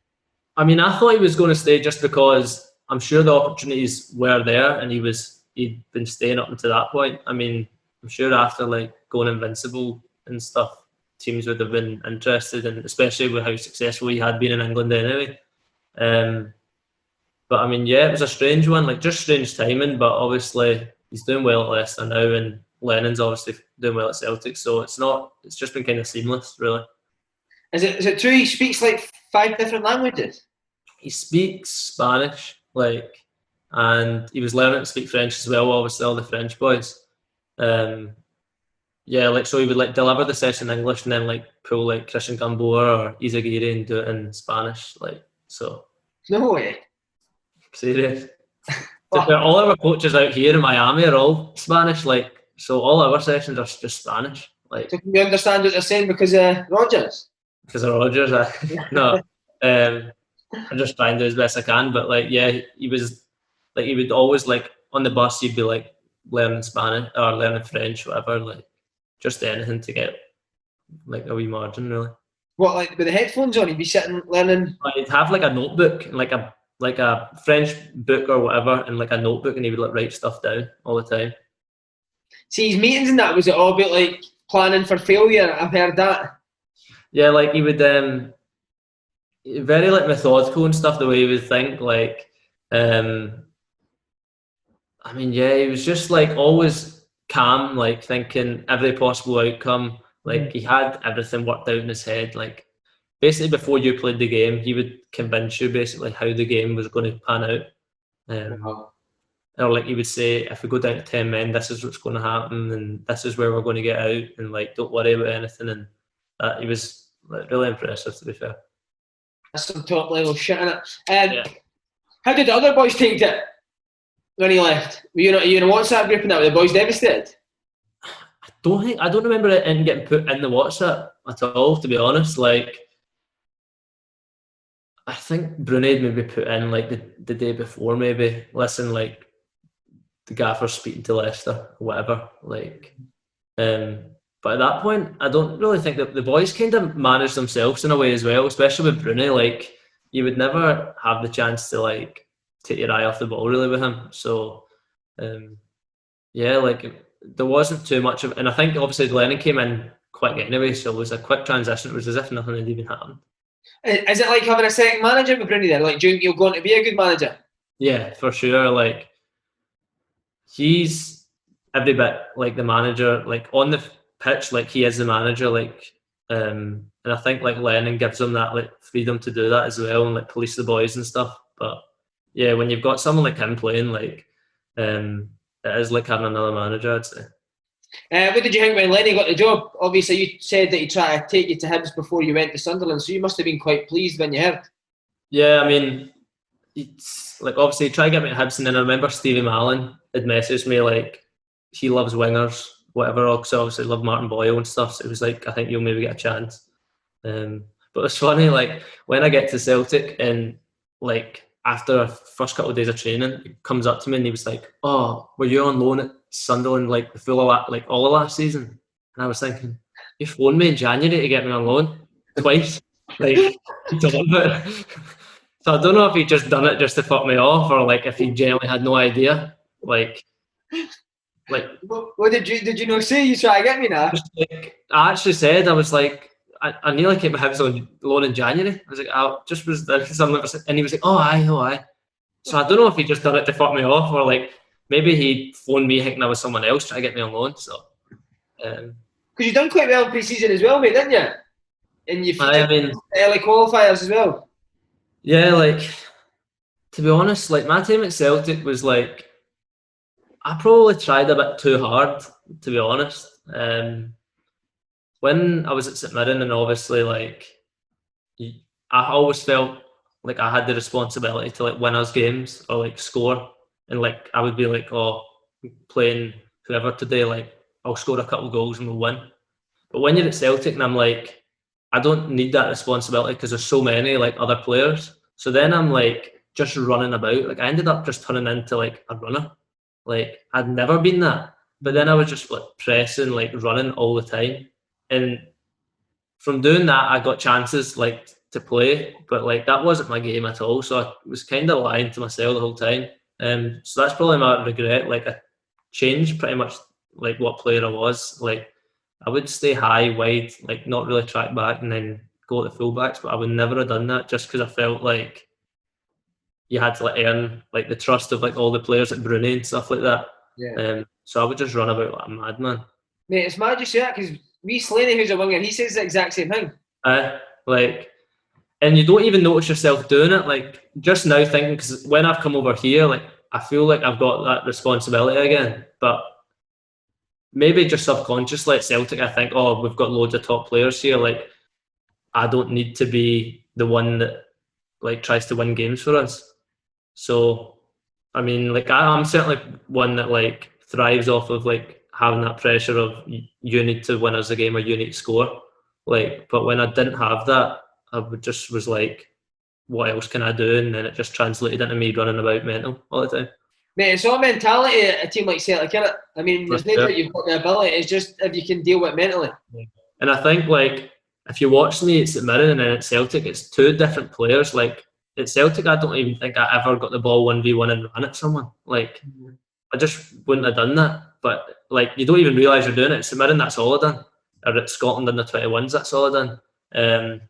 I mean, I thought he was going to stay just because I'm sure the opportunities were there, and he'd been staying up until that point. I mean, I'm sure after like going invincible and stuff, teams would have been interested, and especially with how successful he had been in England anyway. But I mean, yeah, it was a strange one, like just strange timing. But obviously, he's doing well at Leicester now, and Lennon's obviously doing well at Celtic. So it's just been kind of seamless, really. Is it true he speaks like 5 different languages? He speaks Spanish, and he was learning to speak French as well. Obviously, all the French boys. Yeah, like, so he would like deliver the session in English and then like pull like Christian Gamboa or Izagiri and do it in Spanish, like, so. No way. Serious. All our coaches out here in Miami are all Spanish, like, so all our sessions are just Spanish, Like, so can you understand what they're saying because of Rodgers? Because of Rodgers, no. I'm just trying to do as best I can, but like, yeah, he would always like on the bus. He'd be like learning Spanish or learning French, whatever. Like, just anything to get like a wee margin, really. What, like with the headphones on, he'd be sitting learning? He'd have like a notebook, like a French book or whatever, and like a notebook, and he would like write stuff down all the time. See, his meetings and that, was it all about like planning for failure? I've heard that. Yeah, like he would very like methodical and stuff. The way he would think, like, I mean, yeah, he was just like always calm, like thinking every possible outcome. Like he had everything worked out in his head. Like basically, before you played the game, he would convince you basically how the game was going to pan out. Or like he would say, if we go down to 10 men, this is what's going to happen, and this is where we're going to get out, and like don't worry about anything. And that he was like really impressive, to be fair. That's some top level shit, innit? Yeah. How did the other boys take it when he left? Were you in a WhatsApp group and that? Were the boys devastated? I don't remember it getting put in the WhatsApp at all, to be honest. Like, I think Brunei maybe put in like the day before, maybe, listen, like the gaffer's speaking to Leicester or whatever. Like, but at that point, I don't really think that the boys kind of managed themselves in a way as well, especially with Brunei. Like, you would never have the chance to like take your eye off the ball really with him. So, yeah, like there wasn't too much of, and I think obviously Lennon came in quick anyway, so it was a quick transition. It was as if nothing had even happened. Is it like having a second manager with Brunei there? Like, do you think you're going to be a good manager? Yeah, for sure. Like, he's every bit like the manager. Like on the pitch, like he is the manager. Like, and I think like Lennon gives him that like freedom to do that as well, and like police the boys and stuff. But yeah, when you've got someone like him playing, like, it is like having another manager, I'd say. What did you think when Lenny got the job? Obviously, you said that he tried to take you to Hibs before you went to Sunderland, so you must have been quite pleased when you heard. Yeah, I mean, it's like obviously he tried to get me to Hibs, and then I remember Stevie Mallon had messaged me like he loves wingers, whatever. Also, obviously love Martin Boyle and stuff. So it was like, I think you'll maybe get a chance. But it's funny, like when I get to Celtic and like after our first couple of days of training, he comes up to me and he was like, "Oh, were you on loan at Sunderland like the full of like all of last season?" And I was thinking, you phoned me in January to get me on loan twice. Like, so I don't know if he just done it just to fuck me off, or like if he genuinely had no idea. Like what did you not say? You try to get me now? Like, I actually said, I was like, I nearly came to Hibs on loan in January. I was like, I just was there, and he was like, oh aye. So I don't know if he just done it to fuck me off, or like maybe he phoned me thinking I was someone else trying to get me on loan. So, because you done quite well in pre-season as well, mate, didn't you? And you early qualifiers as well. Yeah, like to be honest, like my time at Celtic was like I probably tried a bit too hard, to be honest. When I was at St Mirren, and obviously like I always felt like I had the responsibility to like win us games or like score, and like I would be like, oh, playing whoever today, like I'll score a couple of goals and we'll win. But when you're at Celtic, and I'm like, I don't need that responsibility because there's so many like other players. So then I'm like just running about. Like I ended up just turning into like a runner. Like I'd never been that, but then I was just like pressing, like running all the time. And from doing that, I got chances like to play, but like that wasn't my game at all. So I was kind of lying to myself the whole time. So that's probably my regret. Like I changed pretty much like what player I was. Like I would stay high, wide, like not really track back, and then go to the fullbacks. But I would never have done that just because I felt like you had to like earn like the trust of like all the players at Brunei and stuff like that. Yeah. So I would just run about like a madman. Mate, it's mad you say that because Slaney, who's a winger, he says the exact same thing. Like, and you don't even notice yourself doing it. Like just now thinking, because when I've come over here, like I feel like I've got that responsibility again. But maybe just subconsciously at Celtic, I think, oh, we've got loads of top players here. Like I don't need to be the one that like tries to win games for us. So, I mean, like I'm certainly one that like thrives off of like having that pressure of you need to win us a game or you need to score. Like, but when I didn't have that, I just was like, what else can I do? And then it just translated into me running about mental all the time. Mate, it's all mentality at a team like Celtic, innit? I mean, For it's not sure. that you've got the ability, it's just if you can deal with it mentally. And I think, like, if you watch me at St Mirren and then at Celtic, it's two different players. Like, at Celtic, I don't even think I ever got the ball 1v1 and ran at someone. Like, I just wouldn't have done that. But, like, you don't even realise you're doing it. At St Mirren, that's all I done. Or at Scotland under 21s, that's all I done.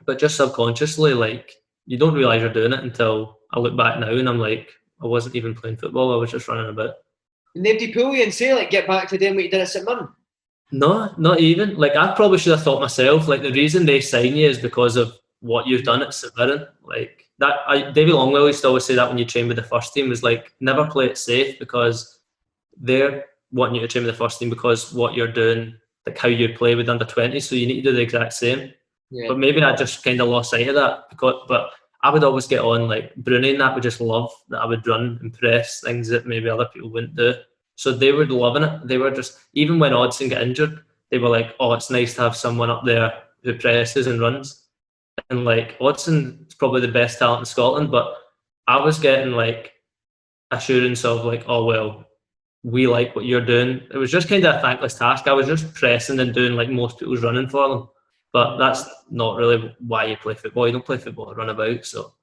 But just subconsciously, like, you don't realise you're doing it until I look back now and I'm like, I wasn't even playing football, I was just running about. And nobody pull you and say, like, get back to doing what you did at St Mirren? No, not even. Like, I probably should have thought myself, like, the reason they sign you is because of what you've done at St Mirren. Like, David Longwell used to always say that when you train with the first team, was like, never play it safe, because they're wanting you to train with the first team because what you're doing, like how you play with under 20, so you need to do the exact same. Yeah. But maybe I just kind of lost sight of that, but I would always get on, like, Bruni and that would just love that I would run and press things that maybe other people wouldn't do. So they were loving it. They were just, even when Odsonne got injured, they were like, oh, it's nice to have someone up there who presses and runs. And, like, Odsonne is probably the best talent in Scotland, but I was getting, like, assurance of, like, oh, well, we like what you're doing. It was just kind of a thankless task. I was just pressing and doing, like, most people's running for them. But that's not really why you play football. You don't play football to run about. So,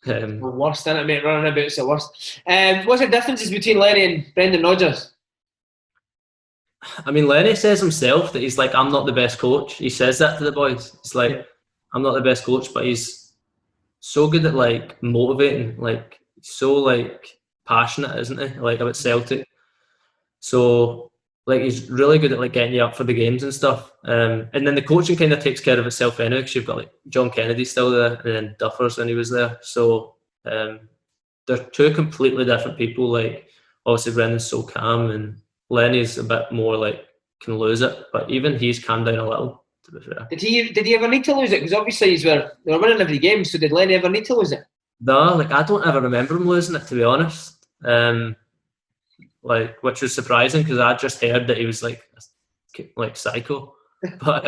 the worst, isn't it, mate? Running about's the worst. What's the differences between Lenny and Brendan Rodgers? I mean, Lenny says himself that he's like, I'm not the best coach. He says that to the boys. It's like, I'm not the best coach, but he's so good at, like, motivating. Like, so, like, passionate, isn't he? Like, about Celtic. So, like, he's really good at, like, getting you up for the games and stuff. And then the coaching kind of takes care of itself anyway, because you've got, like, John Kennedy still there, and then Duffers when he was there. So they're two completely different people. Like, obviously Brendan's so calm, and Lenny's a bit more, like, can lose it. But even he's calmed down a little, to be fair. Did he ever need to lose it? Because obviously they were winning every game. So did Lenny ever need to lose it? No, like, I don't ever remember him losing it, to be honest. Like, which was surprising, because I just heard that he was like psycho. But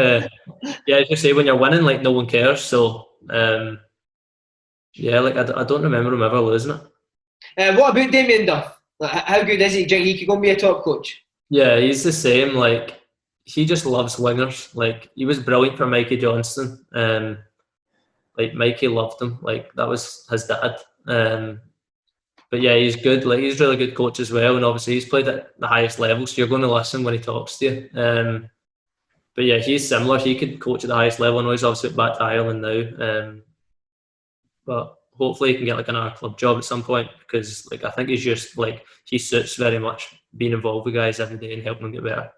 yeah, as you say, when you're winning, like, no one cares. So yeah, like, I don't remember him ever losing it. What about Damian Duff? Like, how good is he? Do you think he could go and be a top coach? Yeah, he's the same. Like, he just loves wingers. Like, he was brilliant for Mikey Johnston. Like, Mikey loved him. Like, that was his dad. But yeah, he's good. Like, he's a really good coach as well, and obviously he's played at the highest level, so you're going to listen when he talks to you. But yeah, he's similar. He could coach at the highest level. I know he's obviously back to Ireland now, but hopefully he can get, like, another club job at some point, because, like, I think he's just, like, he suits very much being involved with guys every day and helping them get better.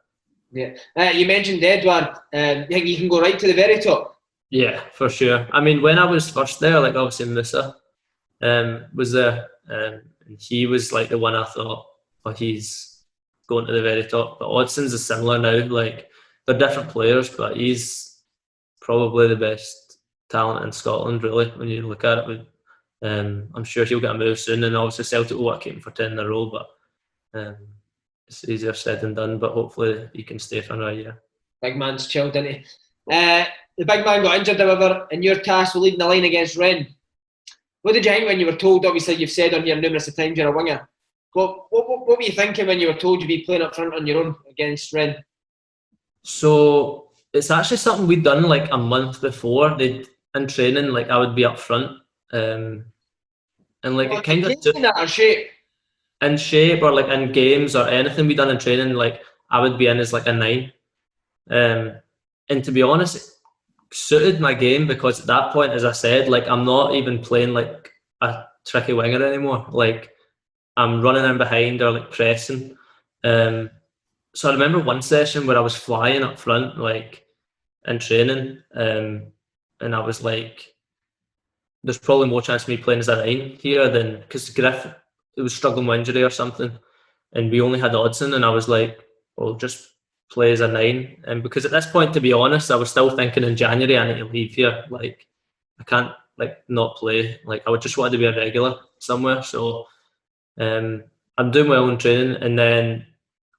Yeah, you mentioned Edward. You think you can go right to the very top? Yeah, for sure. I mean, when I was first there, like, obviously Musa was there. And he was, like, the one I thought, oh, he's going to the very top. But Odsonne's is similar now. Like, they're different players, but he's probably the best talent in Scotland, really, when you look at it. I'm sure he'll get a move soon, and obviously Celtic will want to keep him for 10 in a row, but it's easier said than done. But hopefully he can stay for another year. Big man's chilled, isn't he? The big man got injured, however, and your task was leading the line against Rennes. What did you think when you were told? Obviously, you've said on here numerous times you're a winger. What were you thinking when you were told you'd be playing up front on your own against Rennes? So it's actually something we'd done, like, a month before. In training, like, I would be up front, and, like, it kind of in that or shape. In shape, or, like, in games or anything we done in training, like, I would be in as, like, a 9. And to be honest, it suited my game, because at that point, as I said, like, I'm not even playing like a tricky winger anymore. Like, I'm running in behind or, like, pressing. So I remember one session where I was flying up front, like, in training, and I was like, there's probably more chance of me playing as a 9 here than, because Griff, it was struggling with injury or something, and we only had Odsonne, and I was like, well, just play as a 9. And because at this point, to be honest, I was still thinking in January I need to leave here. Like, I can't, like, not play. Like, I would just want to be a regular somewhere. So I'm doing my own training, and then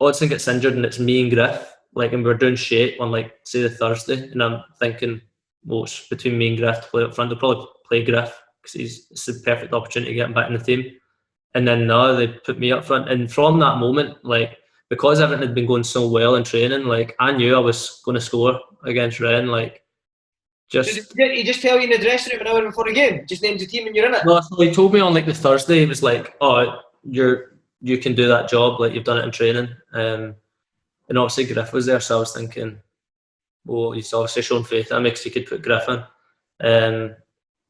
Odson gets injured and it's me and Griff, like, and we're doing shit on, like, say the Thursday, and I'm thinking, well, it's between me and Griff to play up front. They'll probably play Griff because it's the perfect opportunity to get him back in the team. And then now they put me up front, and from that moment, like, because everything had been going so well in training, like, I knew I was going to score against Rennes, like, just. Did he just tell you in the dressing room an hour before the game? Just names the team and you're in it? No, so he told me on, like, the Thursday, he was like, oh, you can do that job, like, you've done it in training. And obviously Griff was there, so I was thinking, well, he's obviously shown faith. That makes he could put Griff in.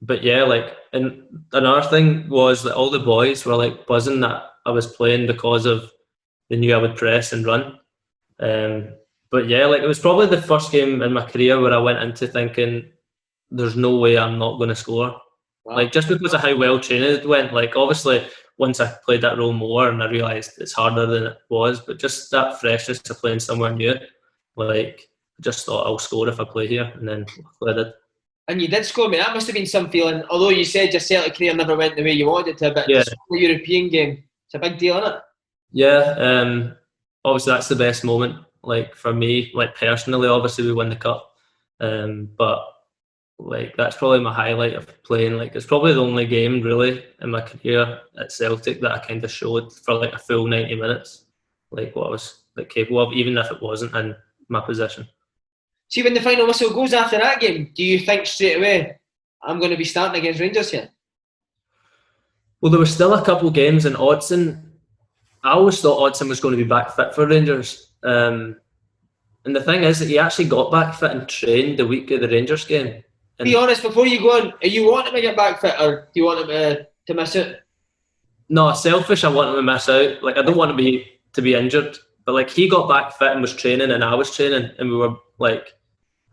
But yeah, like, and another thing was that all the boys were, like, buzzing that I was playing because of they knew I would press and run. But yeah, like, it was probably the first game in my career where I went into thinking there's no way I'm not going to score. Wow. Like, just because of how well training it went. Like, obviously, once I played that role more and I realised it's harder than it was, but just that freshness of playing somewhere new, like, I just thought I'll score if I play here, and then I did. And you did score, mate. That must have been some feeling. Although you said your Celtic career never went the way you wanted it to, but yeah, the European game, it's a big deal, isn't it? Yeah. Obviously, that's the best moment. Like, for me, like, personally, obviously we win the cup. But like, that's probably my highlight of playing. Like, it's probably the only game really in my career at Celtic that I kind of showed for, like, a full 90 minutes, like, what I was, like, capable of, even if it wasn't in my position. See, when the final whistle goes after that game, do you think straight away, I'm going to be starting against Rangers here? Well, there were still a couple of games, and I always thought Odson was going to be back fit for Rangers. And the thing is that he actually got back fit and trained the week of the Rangers game. And be honest, before you go on, are you wanting him to get back fit, or do you want him to miss out? No, selfish, I want him to miss out. Like, I don't want him to be injured. But, like, he got back fit and was training, and I was training, and we were, like,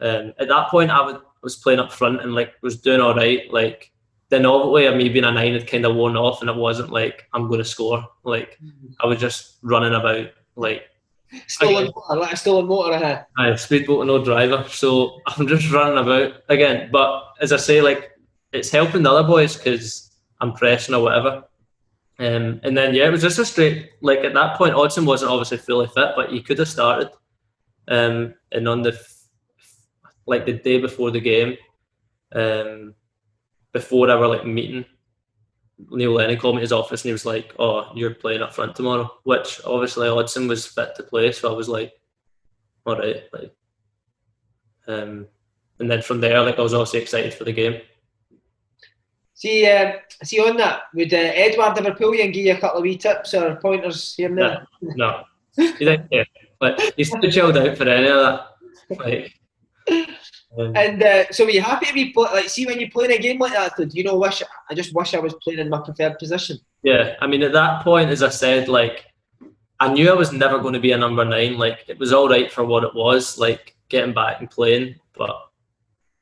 at that point I was playing up front and, like, was doing all right. Like, the novelty of me being a 9 had kind of worn off, and it wasn't like I'm going to score. Like, I was just running about, like, stolen motor. Aye, speedboat and no driver. So I'm just running about again. But as I say, like, it's helping the other boys because I'm pressing or whatever. And then yeah, it was just a straight, like, at that point Odson wasn't obviously fully fit, but he could have started. And on the day before the game, before our, like, meeting, Neil Lennon called me to his office and he was like, oh, you're playing up front tomorrow, which obviously Odson was fit to play, so I was like, all right, like, and then from there, like, I was also excited for the game. See on that, would Edward ever pull you and give you a couple of wee tips or pointers here and there? No. Yeah, like, he's too chilled out for any of that. Like, and so were you happy to be like, see, when you play in a game like that, do you know, I just wish I was playing in my preferred position? Yeah, I mean, at that point, as I said, like, I knew I was never going to be a number 9. Like, it was all right for what it was, like, getting back and playing, but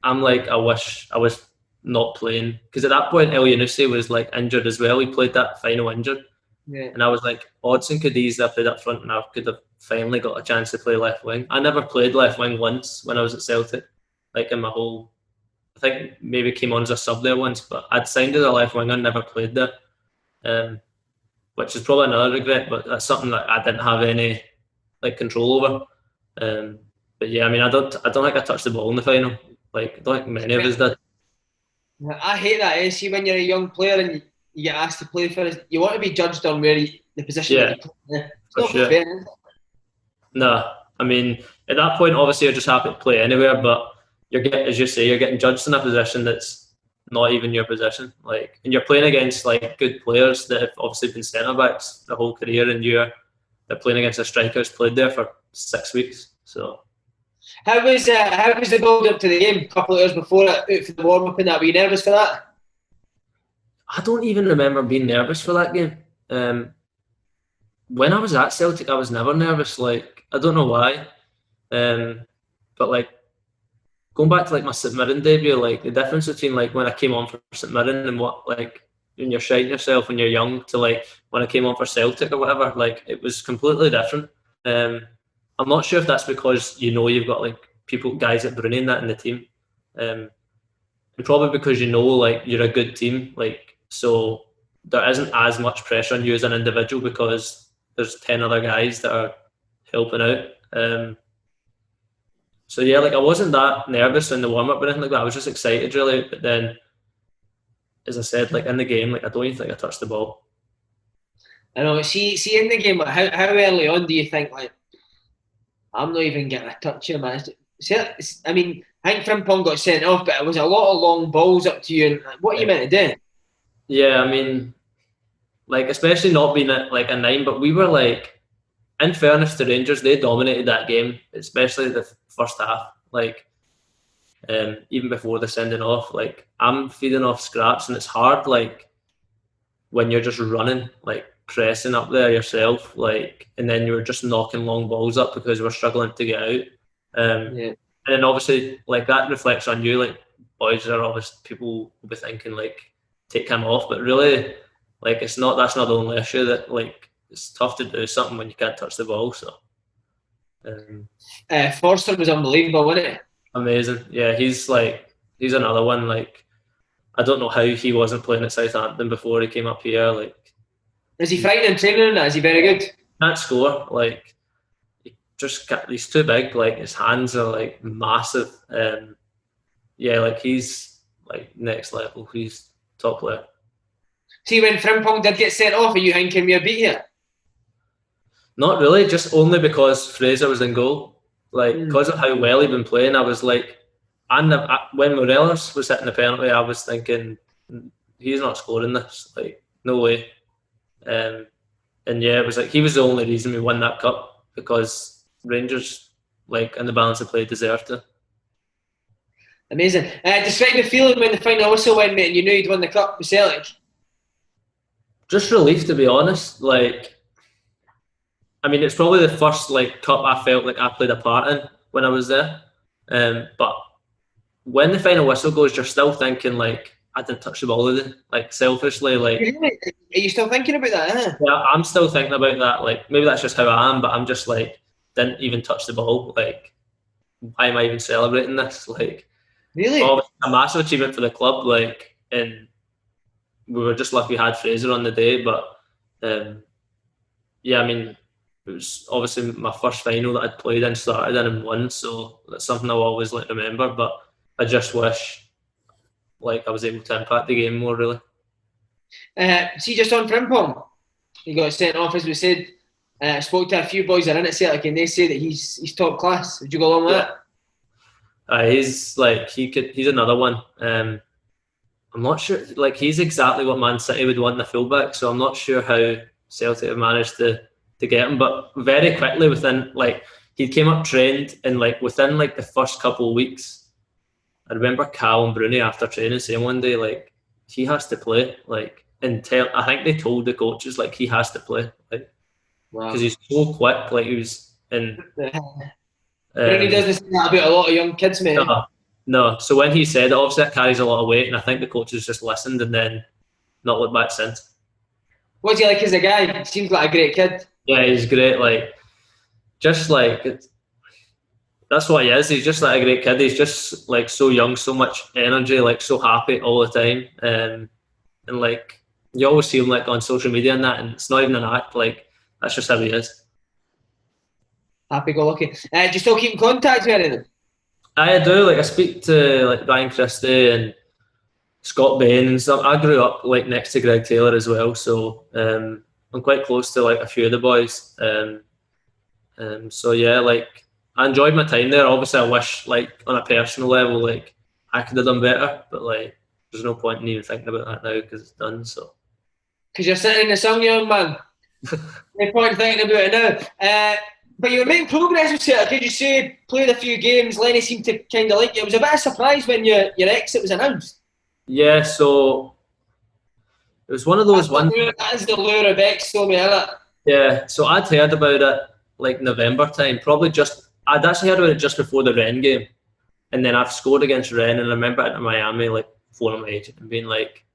I'm like, I wish I was not playing, because at that point El Yunusi was, like, injured as well. He played that final injured, yeah. And I was like, Odson could easily have played up front and I could have finally got a chance to play left wing. I never played left wing once when I was at Celtic, like, in my whole, I think maybe came on as a sub there once, but I'd signed as a left winger, never played there, which is probably another regret, but that's something that I didn't have any, like, control over. But yeah, I mean, I don't think I touched the ball in the final. Like, I don't think many of us did. I hate that. See, when you're a young player and you get asked to play for us, you want to be judged on where the position that you play. It's not fair, is it? No, I mean, at that point, obviously, you're just happy to play anywhere, but as you say, you're getting judged in a position that's not even your position. Like, and you're playing against, like, good players that have obviously been centre backs their whole career, and they're playing against a striker who's played there for 6 weeks. So, how was the build up to the game? A couple of hours before it, out for the warm up and that. Were you nervous for that? I don't even remember being nervous for that game. When I was at Celtic, I was never nervous. Like, I don't know why. But, like, going back to, like, my St Mirren debut, like, the difference between, like, when I came on for St Mirren and what, like, when you're shiting yourself when you're young to, like, when I came on for Celtic or whatever, like, it was completely different. I'm not sure if that's because, you know, you've got, like, guys at Brunei and that in the team. And probably because, you know, like, you're a good team, like, so there isn't as much pressure on you as an individual because there's 10 other guys that are helping out. So yeah, like I wasn't that nervous in the warm up or anything like that. I was just excited really. But then, as I said, like in the game, like I don't even think I touched the ball. I know. See in the game, like, how early on do you think like I'm not even getting a touch here, man? I mean, I think Frimpong got sent off, but it was a lot of long balls up to you. And like, what are you meant to do? Yeah, I mean, like especially not being like a 9, but we were like, in fairness to Rangers, they dominated that game, especially the first half. Like, even before the sending off, like I'm feeding off scraps, and it's hard. Like when you're just running, like pressing up there yourself, like, and then you're just knocking long balls up because we're struggling to get out. And then obviously, like that reflects on you. Like boys are obviously people will be thinking like take him off, but really, like it's not. That's not the only issue. That like it's tough to do something when you can't touch the ball. So, Forster was unbelievable, wasn't it? Amazing. Yeah, he's another one. Like I don't know how he wasn't playing at Southampton before he came up here. Like, is he fighting in training and that? Is he very good? Can't score. Like he's too big. Like his hands are like massive. Yeah, like he's like next level. He's top player. See, when Frimpong did get sent off, are you thinking we're beat here? Not really, just only because Fraser was in goal. Like, because of how well he'd been playing, I was like, and when Morelos was hitting the penalty, I was thinking, he's not scoring this. Like, no way. And yeah, it was like, he was the only reason we won that cup, because Rangers, like, in the balance of play, deserved to. Amazing. Describe the feeling when the final whistle went, mate, and you knew you'd won the cup with Celtic. Just relief, to be honest. Like, I mean, it's probably the first like cup I felt like I played a part in when I was there. But when the final whistle goes, you're still thinking like I didn't touch the ball today. Like selfishly, like really? Are you still thinking about that? Eh? Yeah, I'm still thinking about that. Like maybe that's just how I am, but I'm just like didn't even touch the ball. Like why am I even celebrating this? Like really, a massive achievement for the club. Like and we were just lucky we had Fraser on the day, but yeah, I mean. It was obviously my first final that I'd played in, started in and won, so that's something I'll always like remember. But I just wish like I was able to impact the game more, really. See, just on Frimpong, he got sent off, as we said. I spoke to a few boys that are in at Celtic, and they say that he's top class. Would you go along with that? He's another one. I'm not sure. Like he's exactly what Man City would want in the fullback, so I'm not sure how Celtic have managed to get him, but very quickly within like he came up trained, and like within like the first couple of weeks, I remember Cal and Bruni after training saying one day like he has to play, like I think they told the coaches like he has to play, like because he's so quick, like he was in. Bruni doesn't say that about a lot of young kids, mate. No. So when he said it, obviously that carries a lot of weight, and I think the coaches just listened and then not looked back since. What's he like as a guy? He seems like a great kid. Yeah, he's great. Like, just like that's what he is. He's just like a great kid. He's just like so young, so much energy, like so happy all the time. And like you always see him like on social media and that, and it's not even an act. Like that's just how he is. Happy go lucky. Do you still keep in contact with anything? I do. Like I speak to like Brian Christie and Scott Bain and stuff. I grew up like next to Greg Taylor as well, so I'm quite close to like a few of the boys. So yeah, like I enjoyed my time there. Obviously, I wish like on a personal level, like I could have done better, but like there's no point in even thinking about that now because it's done. So because you're sitting in the sun, young man. No point thinking about it now. But you were making progress with Celtic. Could you say played a few games? Lenny seemed to kind of like you. It was a bit of a surprise when your exit was announced. Yeah, so it was one of those ones. That is the lure of ex-Tommy, isn't it? Yeah, so I'd heard about it like November time. I'd actually heard about it just before the Rennes game, and then I've scored against Rennes, and I remember in Miami like phoning my agent and being like,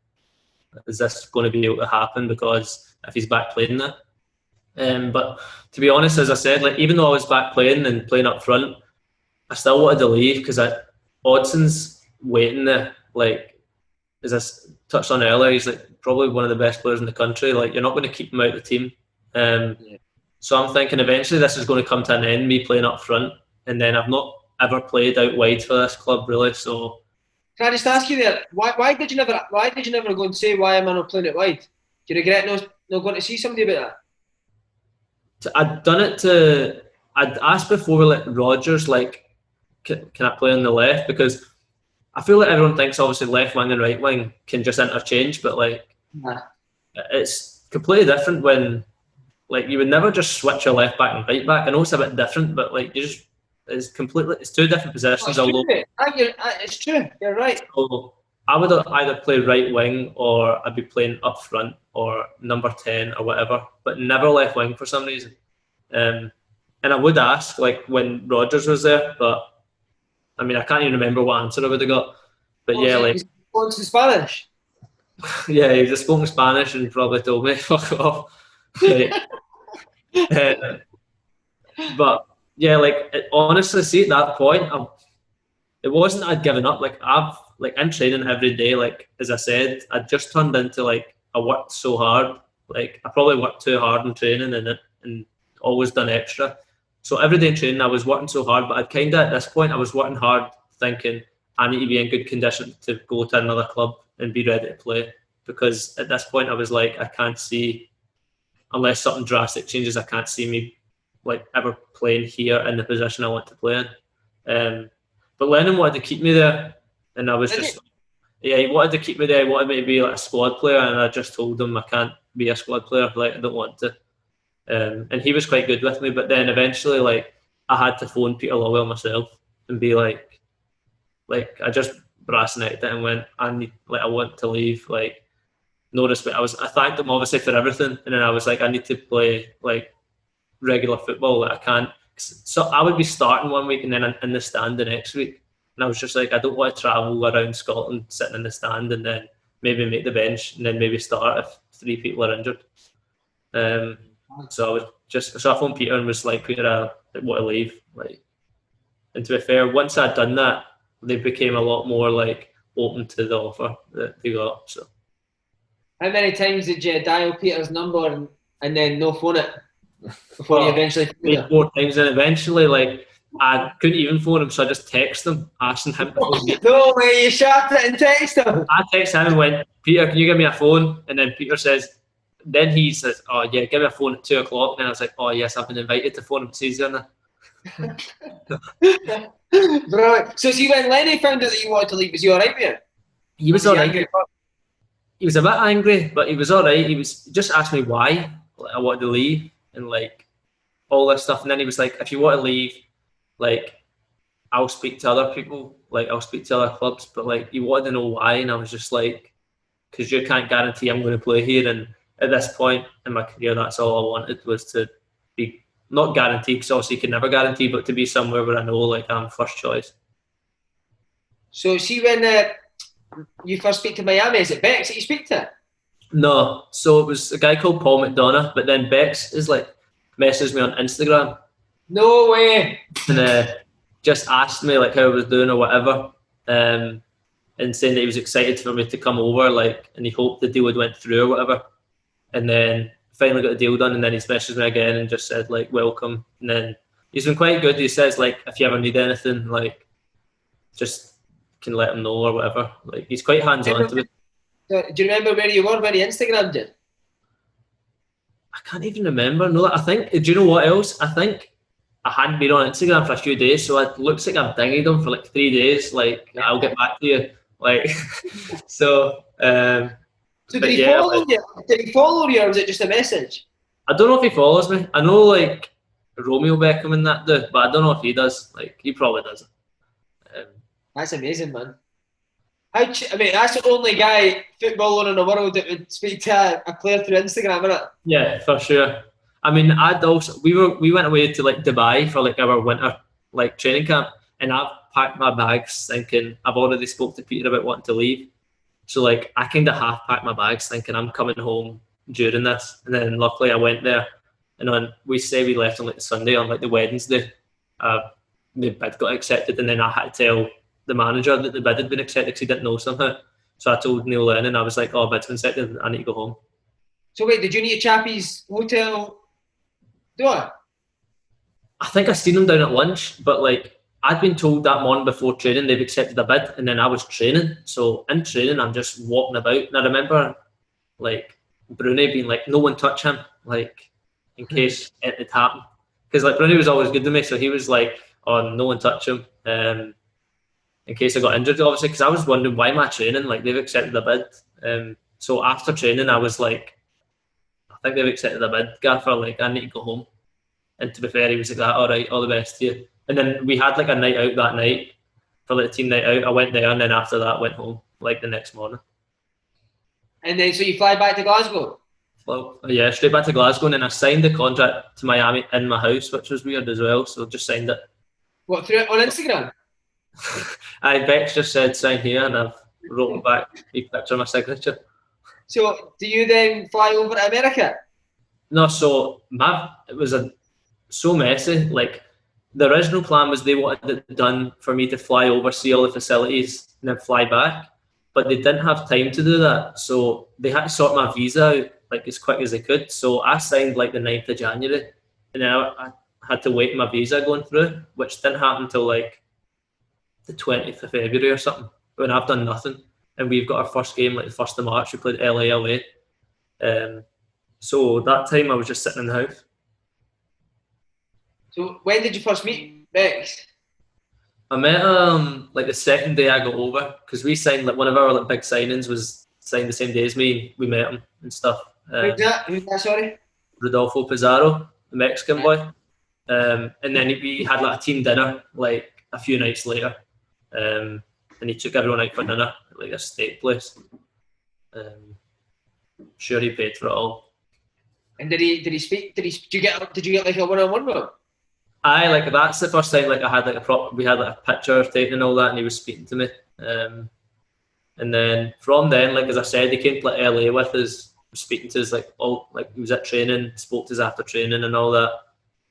"Is this going to be able to happen? Because if he's back playing that." But to be honest, as I said, like even though I was back playing and playing up front, I still wanted to leave because Odson's waiting there. Like, as I touched on earlier, he's like probably one of the best players in the country. Like, you're not going to keep him out of the team. So I'm thinking eventually this is going to come to an end, me playing up front, and then I've not ever played out wide for this club really. So Can I just ask you there, why did you never go and say, why am I not playing it wide? Do you regret not going to see somebody about that? I'd done it to. I'd asked before, like Rodgers, like, can I play on the left? Because I feel like everyone thinks obviously left wing and right wing can just interchange, but like it's completely different when like you would never just switch a left back and right back. I know it's a bit different, but like it's two different positions. It's true. You're right. So I would either play right wing or I'd be playing up front or number 10 or whatever, but never left wing for some reason. And I would ask like when Rodgers was there, but I mean I can't even remember what answer I would have got. But yeah, like he's spoken Spanish. Yeah, he just spoke Spanish and probably told me fuck off. Like, but yeah, like honestly, see at that point, it wasn't I'd given up. Like I've like in training every day. Like as I said, I just turned into like I worked so hard. Like I probably worked too hard in training and always done extra. So every day in training, I was working so hard. But I'd kind of at this point, I was working hard, thinking I need to be in good condition to go to another club and be ready to play. Because at this point, I was like, I can't see unless something drastic changes. I can't see me like ever playing here in the position I want to play in. But Lennon wanted to keep me there, and I was he wanted to keep me there. He wanted me to be like a squad player, and I just told him I can't be a squad player. Like I don't want to. And he was quite good with me. But then eventually, like I had to phone Peter Lawwell myself and be like I just brass necked it and went, I want to leave. Like no respect. I thanked him obviously for everything, and then I was like, I need to play like regular football. Like I can't. So I would be starting one week and then in the stand the next week. And I was just like, I don't want to travel around Scotland sitting in the stand and then maybe make the bench and then maybe start if 3 people are injured. So I phoned Peter and was like, Peter, I want to leave. Like, and to be fair, once I'd done that, they became a lot more like open to the offer that they got. So, how many times did you dial Peter's number and then no phone it before you eventually? 4 times, and eventually, like I couldn't even phone him, so I just texted him asking him to phone me. No way, you shot it and texted him. I texted him and went, Peter, can you give me a phone? And then Peter says, then he says, oh yeah, give me a phone at 2:00. And I was like, oh yes, I've been invited to phone him. It's easier now. Bro, so see when Lenny found out that you wanted to leave, was he alright with you? He was alright. He was a bit angry, but he was alright. He was just asked me why I wanted to leave and like all this stuff. And then he was like, if you want to leave, like I'll speak to other people, like I'll speak to other clubs, but like he wanted to know why. And I was just like, because you can't guarantee I'm going to play here. And at this point in my career, that's all I wanted, was to be not guaranteed, because obviously you can never guarantee, but to be somewhere where I know like I'm first choice. So see when you first speak to Miami, is it Bex that you speak to? No, so it was a guy called Paul McDonough, but then Bex is like messaged me on Instagram. No way. And just asked me like how I was doing or whatever, and saying that he was excited for me to come over, like, and he hoped the deal had went through or whatever. And then finally got the deal done, and then he's messaged me again and just said like welcome. And then he's been quite good. He says like if you ever need anything, like just can let him know or whatever. Like he's quite hands on to it. Do you remember where you were when he Instagrammed you? I can't even remember. No, I think. Do you know what else? I think I hadn't been on Instagram for a few days, so it looks like I've dinged him for like 3 days. Like I'll get back to you. Like so. So did he follow you? Did he follow you, or was it just a message? I don't know if he follows me. I know like Romeo Beckham and that do, but I don't know if he does. Like he probably doesn't. That's amazing, man. I mean, that's the only guy footballer in the world that would speak to a player through Instagram, isn't it? Yeah, for sure. I mean, we went away to like Dubai for like our winter like training camp, and I've packed my bags thinking I've already spoke to Peter about wanting to leave. So like I kind of half packed my bags thinking I'm coming home during this, and then luckily I went there, and on we left on like the Sunday, on like the Wednesday, the bid got accepted, and then I had to tell the manager that the bid had been accepted because he didn't know somehow. So I told Neil Lennon, I was like, oh, bid's been accepted, I need to go home. So wait, did you need a chappie's hotel Do I? I think I seen them down at lunch, but like I'd been told that morning before training they've accepted a bid, and then I was training. So in training, I'm just walking about, and I remember like Bruni being like, "No one touch him," like in case it had happened. Because like Bruni was always good to me, so he was like, "Oh, no one touch him," in case I got injured, obviously. Because I was wondering why am I training? Like they've accepted a bid. So after training, I was like, I think they've accepted a bid, Gaffer. Like I need to go home. And to be fair, he was like, "All right, all the best to you." And then we had like a night out that night for like a team night out. I went there, and then after that, went home like the next morning. And then so you fly back to Glasgow? Well, yeah, straight back to Glasgow, and then I signed the contract to Miami in my house, which was weird as well. So just signed it. What, through it on Instagram? Bex just said sign here, and I've wrote back a picture of my signature. So do you then fly over to America? No, so it was so messy. Like the original plan was they wanted it done for me to fly over, see all the facilities, and then fly back. But they didn't have time to do that, so they had to sort my visa out like as quick as they could. So I signed like the 9th of January, and then I had to wait my visa going through, which didn't happen until like the 20th of February or something. When I've done nothing, and we've got our first game like the 1st of March. We played LA away. So that time I was just sitting in the house. So when did you first meet Bex? I met him like the second day I got over, because we signed like one of our like big signings was signed the same day as me. We met him and stuff. Who's that? Sorry, Rodolfo Pizarro, the Mexican boy. And then we had like a team dinner like a few nights later, and he took everyone out for dinner at like a steak place. Sure, he paid for it all. And did he speak? Did you get like a one-on-one with him? Like that's the first time like I had like we had like a picture taken and all that, and he was speaking to me. And then from then, like as I said, he came to like LA with us, speaking to us like all like he was at training, spoke to us after training and all that.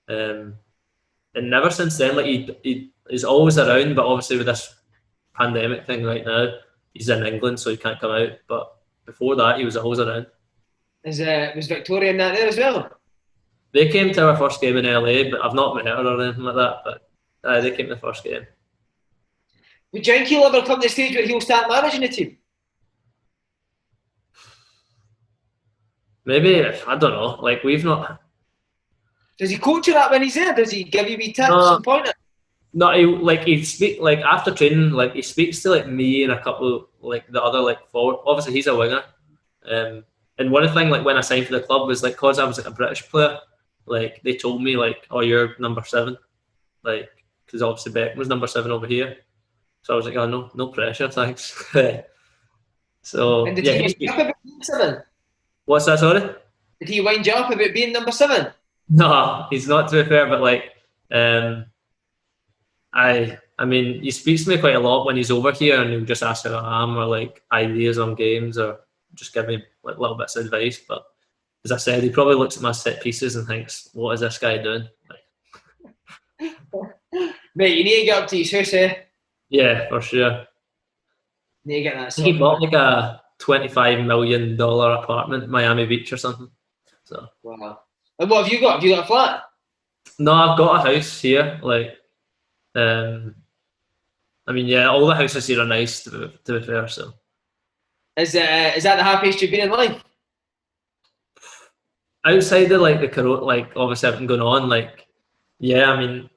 And never since then, like he's always around, but obviously with this pandemic thing right now, he's in England, so he can't come out. But before that, he was always around. Was Victoria and that there as well? They came to our first game in LA, but I've not met her or anything like that. But they came to the first game. Would you think he'll ever come to the stage where he'll start managing the team? Maybe, I don't know. Like we've not. Does he coach you that when he's there? Does he give you wee tips and pointers? No, he speak like after training, like he speaks to like me and a couple of, like the other like forward. Obviously, he's a winger. And one thing like when I signed for the club was like because I was like a British player. Like they told me like, oh, you're number 7, like because obviously Beckham was number 7 over here. So I was like, oh no pressure, thanks. So and did yeah, he wind you up about being 7? What's that? Sorry. Did he wind you up about being number 7? No, he's not, to be fair. But like, I mean, he speaks to me quite a lot when he's over here, and he'll just ask how I am or like ideas on games or just give me like little bits of advice. But as I said, he probably looks at my set pieces and thinks, "What is this guy doing?" Like, mate, you need to get up to his house, eh? Yeah, for sure. You need to get that. He bought like a $25 million apartment in Miami Beach or something. So. Wow. And what have you got? Have you got a flat? No, I've got a house here. Like, I mean, yeah, all the houses here are nice to be fair. So. Is that the happiest you've been in life? Outside of like the corona, like obviously everything going on, like yeah, I mean,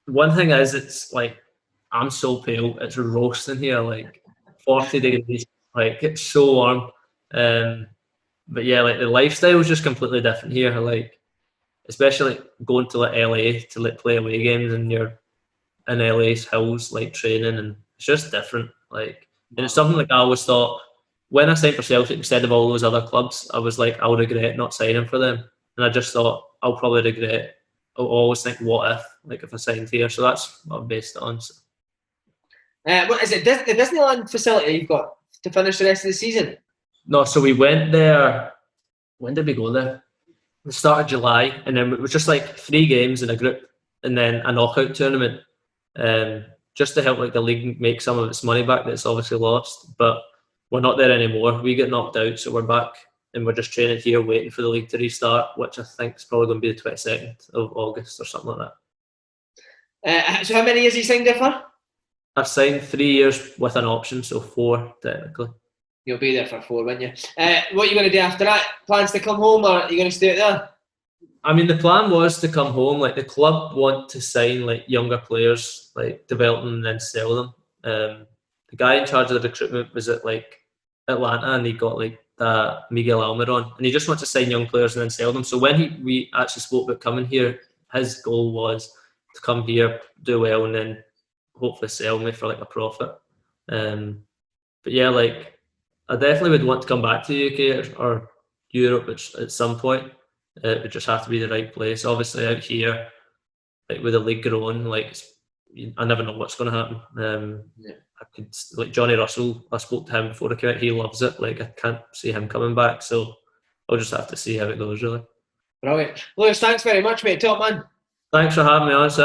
one thing is it's like I'm so pale, it's roasting here, like 40 degrees, like it's so warm. But yeah, like the lifestyle is just completely different here. Like especially like, going to like LA to like play away games, and you're in LA's hills like training, and it's just different. Like, and it's something like I always thought. When I signed for Celtic instead of all those other clubs, I was like, I'll regret not signing for them. And I just thought, I'll probably regret. I'll always think, what if I signed here? So that's what I've based it on. So. What is it? The Disneyland facility you've got to finish the rest of the season? No, so we went there. When did we go there? The start of July, and then it was just like 3 games in a group, and then a knockout tournament, just to help like the league make some of its money back that's obviously lost. But we're not there anymore. We get knocked out, so we're back and we're just training here, waiting for the league to restart, which I think is probably going to be the 22nd of August or something like that. So how many years he signed there for? I've signed 3 years with an option, so 4 technically. You'll be there for 4, won't you? What are you going to do after that? Plans to come home, or are you going to stay out there? I mean, the plan was to come home. Like, the club want to sign like younger players, like develop them and then sell them. The guy in charge of the recruitment was at like Atlanta, and he got like Miguel Almiron, and he just wants to sign young players and then sell them. So when we actually spoke about coming here, his goal was to come here, do well, and then hopefully sell me for like a profit. But yeah, like, I definitely would want to come back to the UK or Europe at some point. It would just have to be the right place. Obviously, out here, like with the league growing, like, I never know what's going to happen. I could, like Johnny Russell, I spoke to him before I came out. He loves it. Like, I can't see him coming back, so I'll just have to see how it goes, really. Brilliant. Lewis, thanks very much, mate. Top man. Thanks for having me on, Si.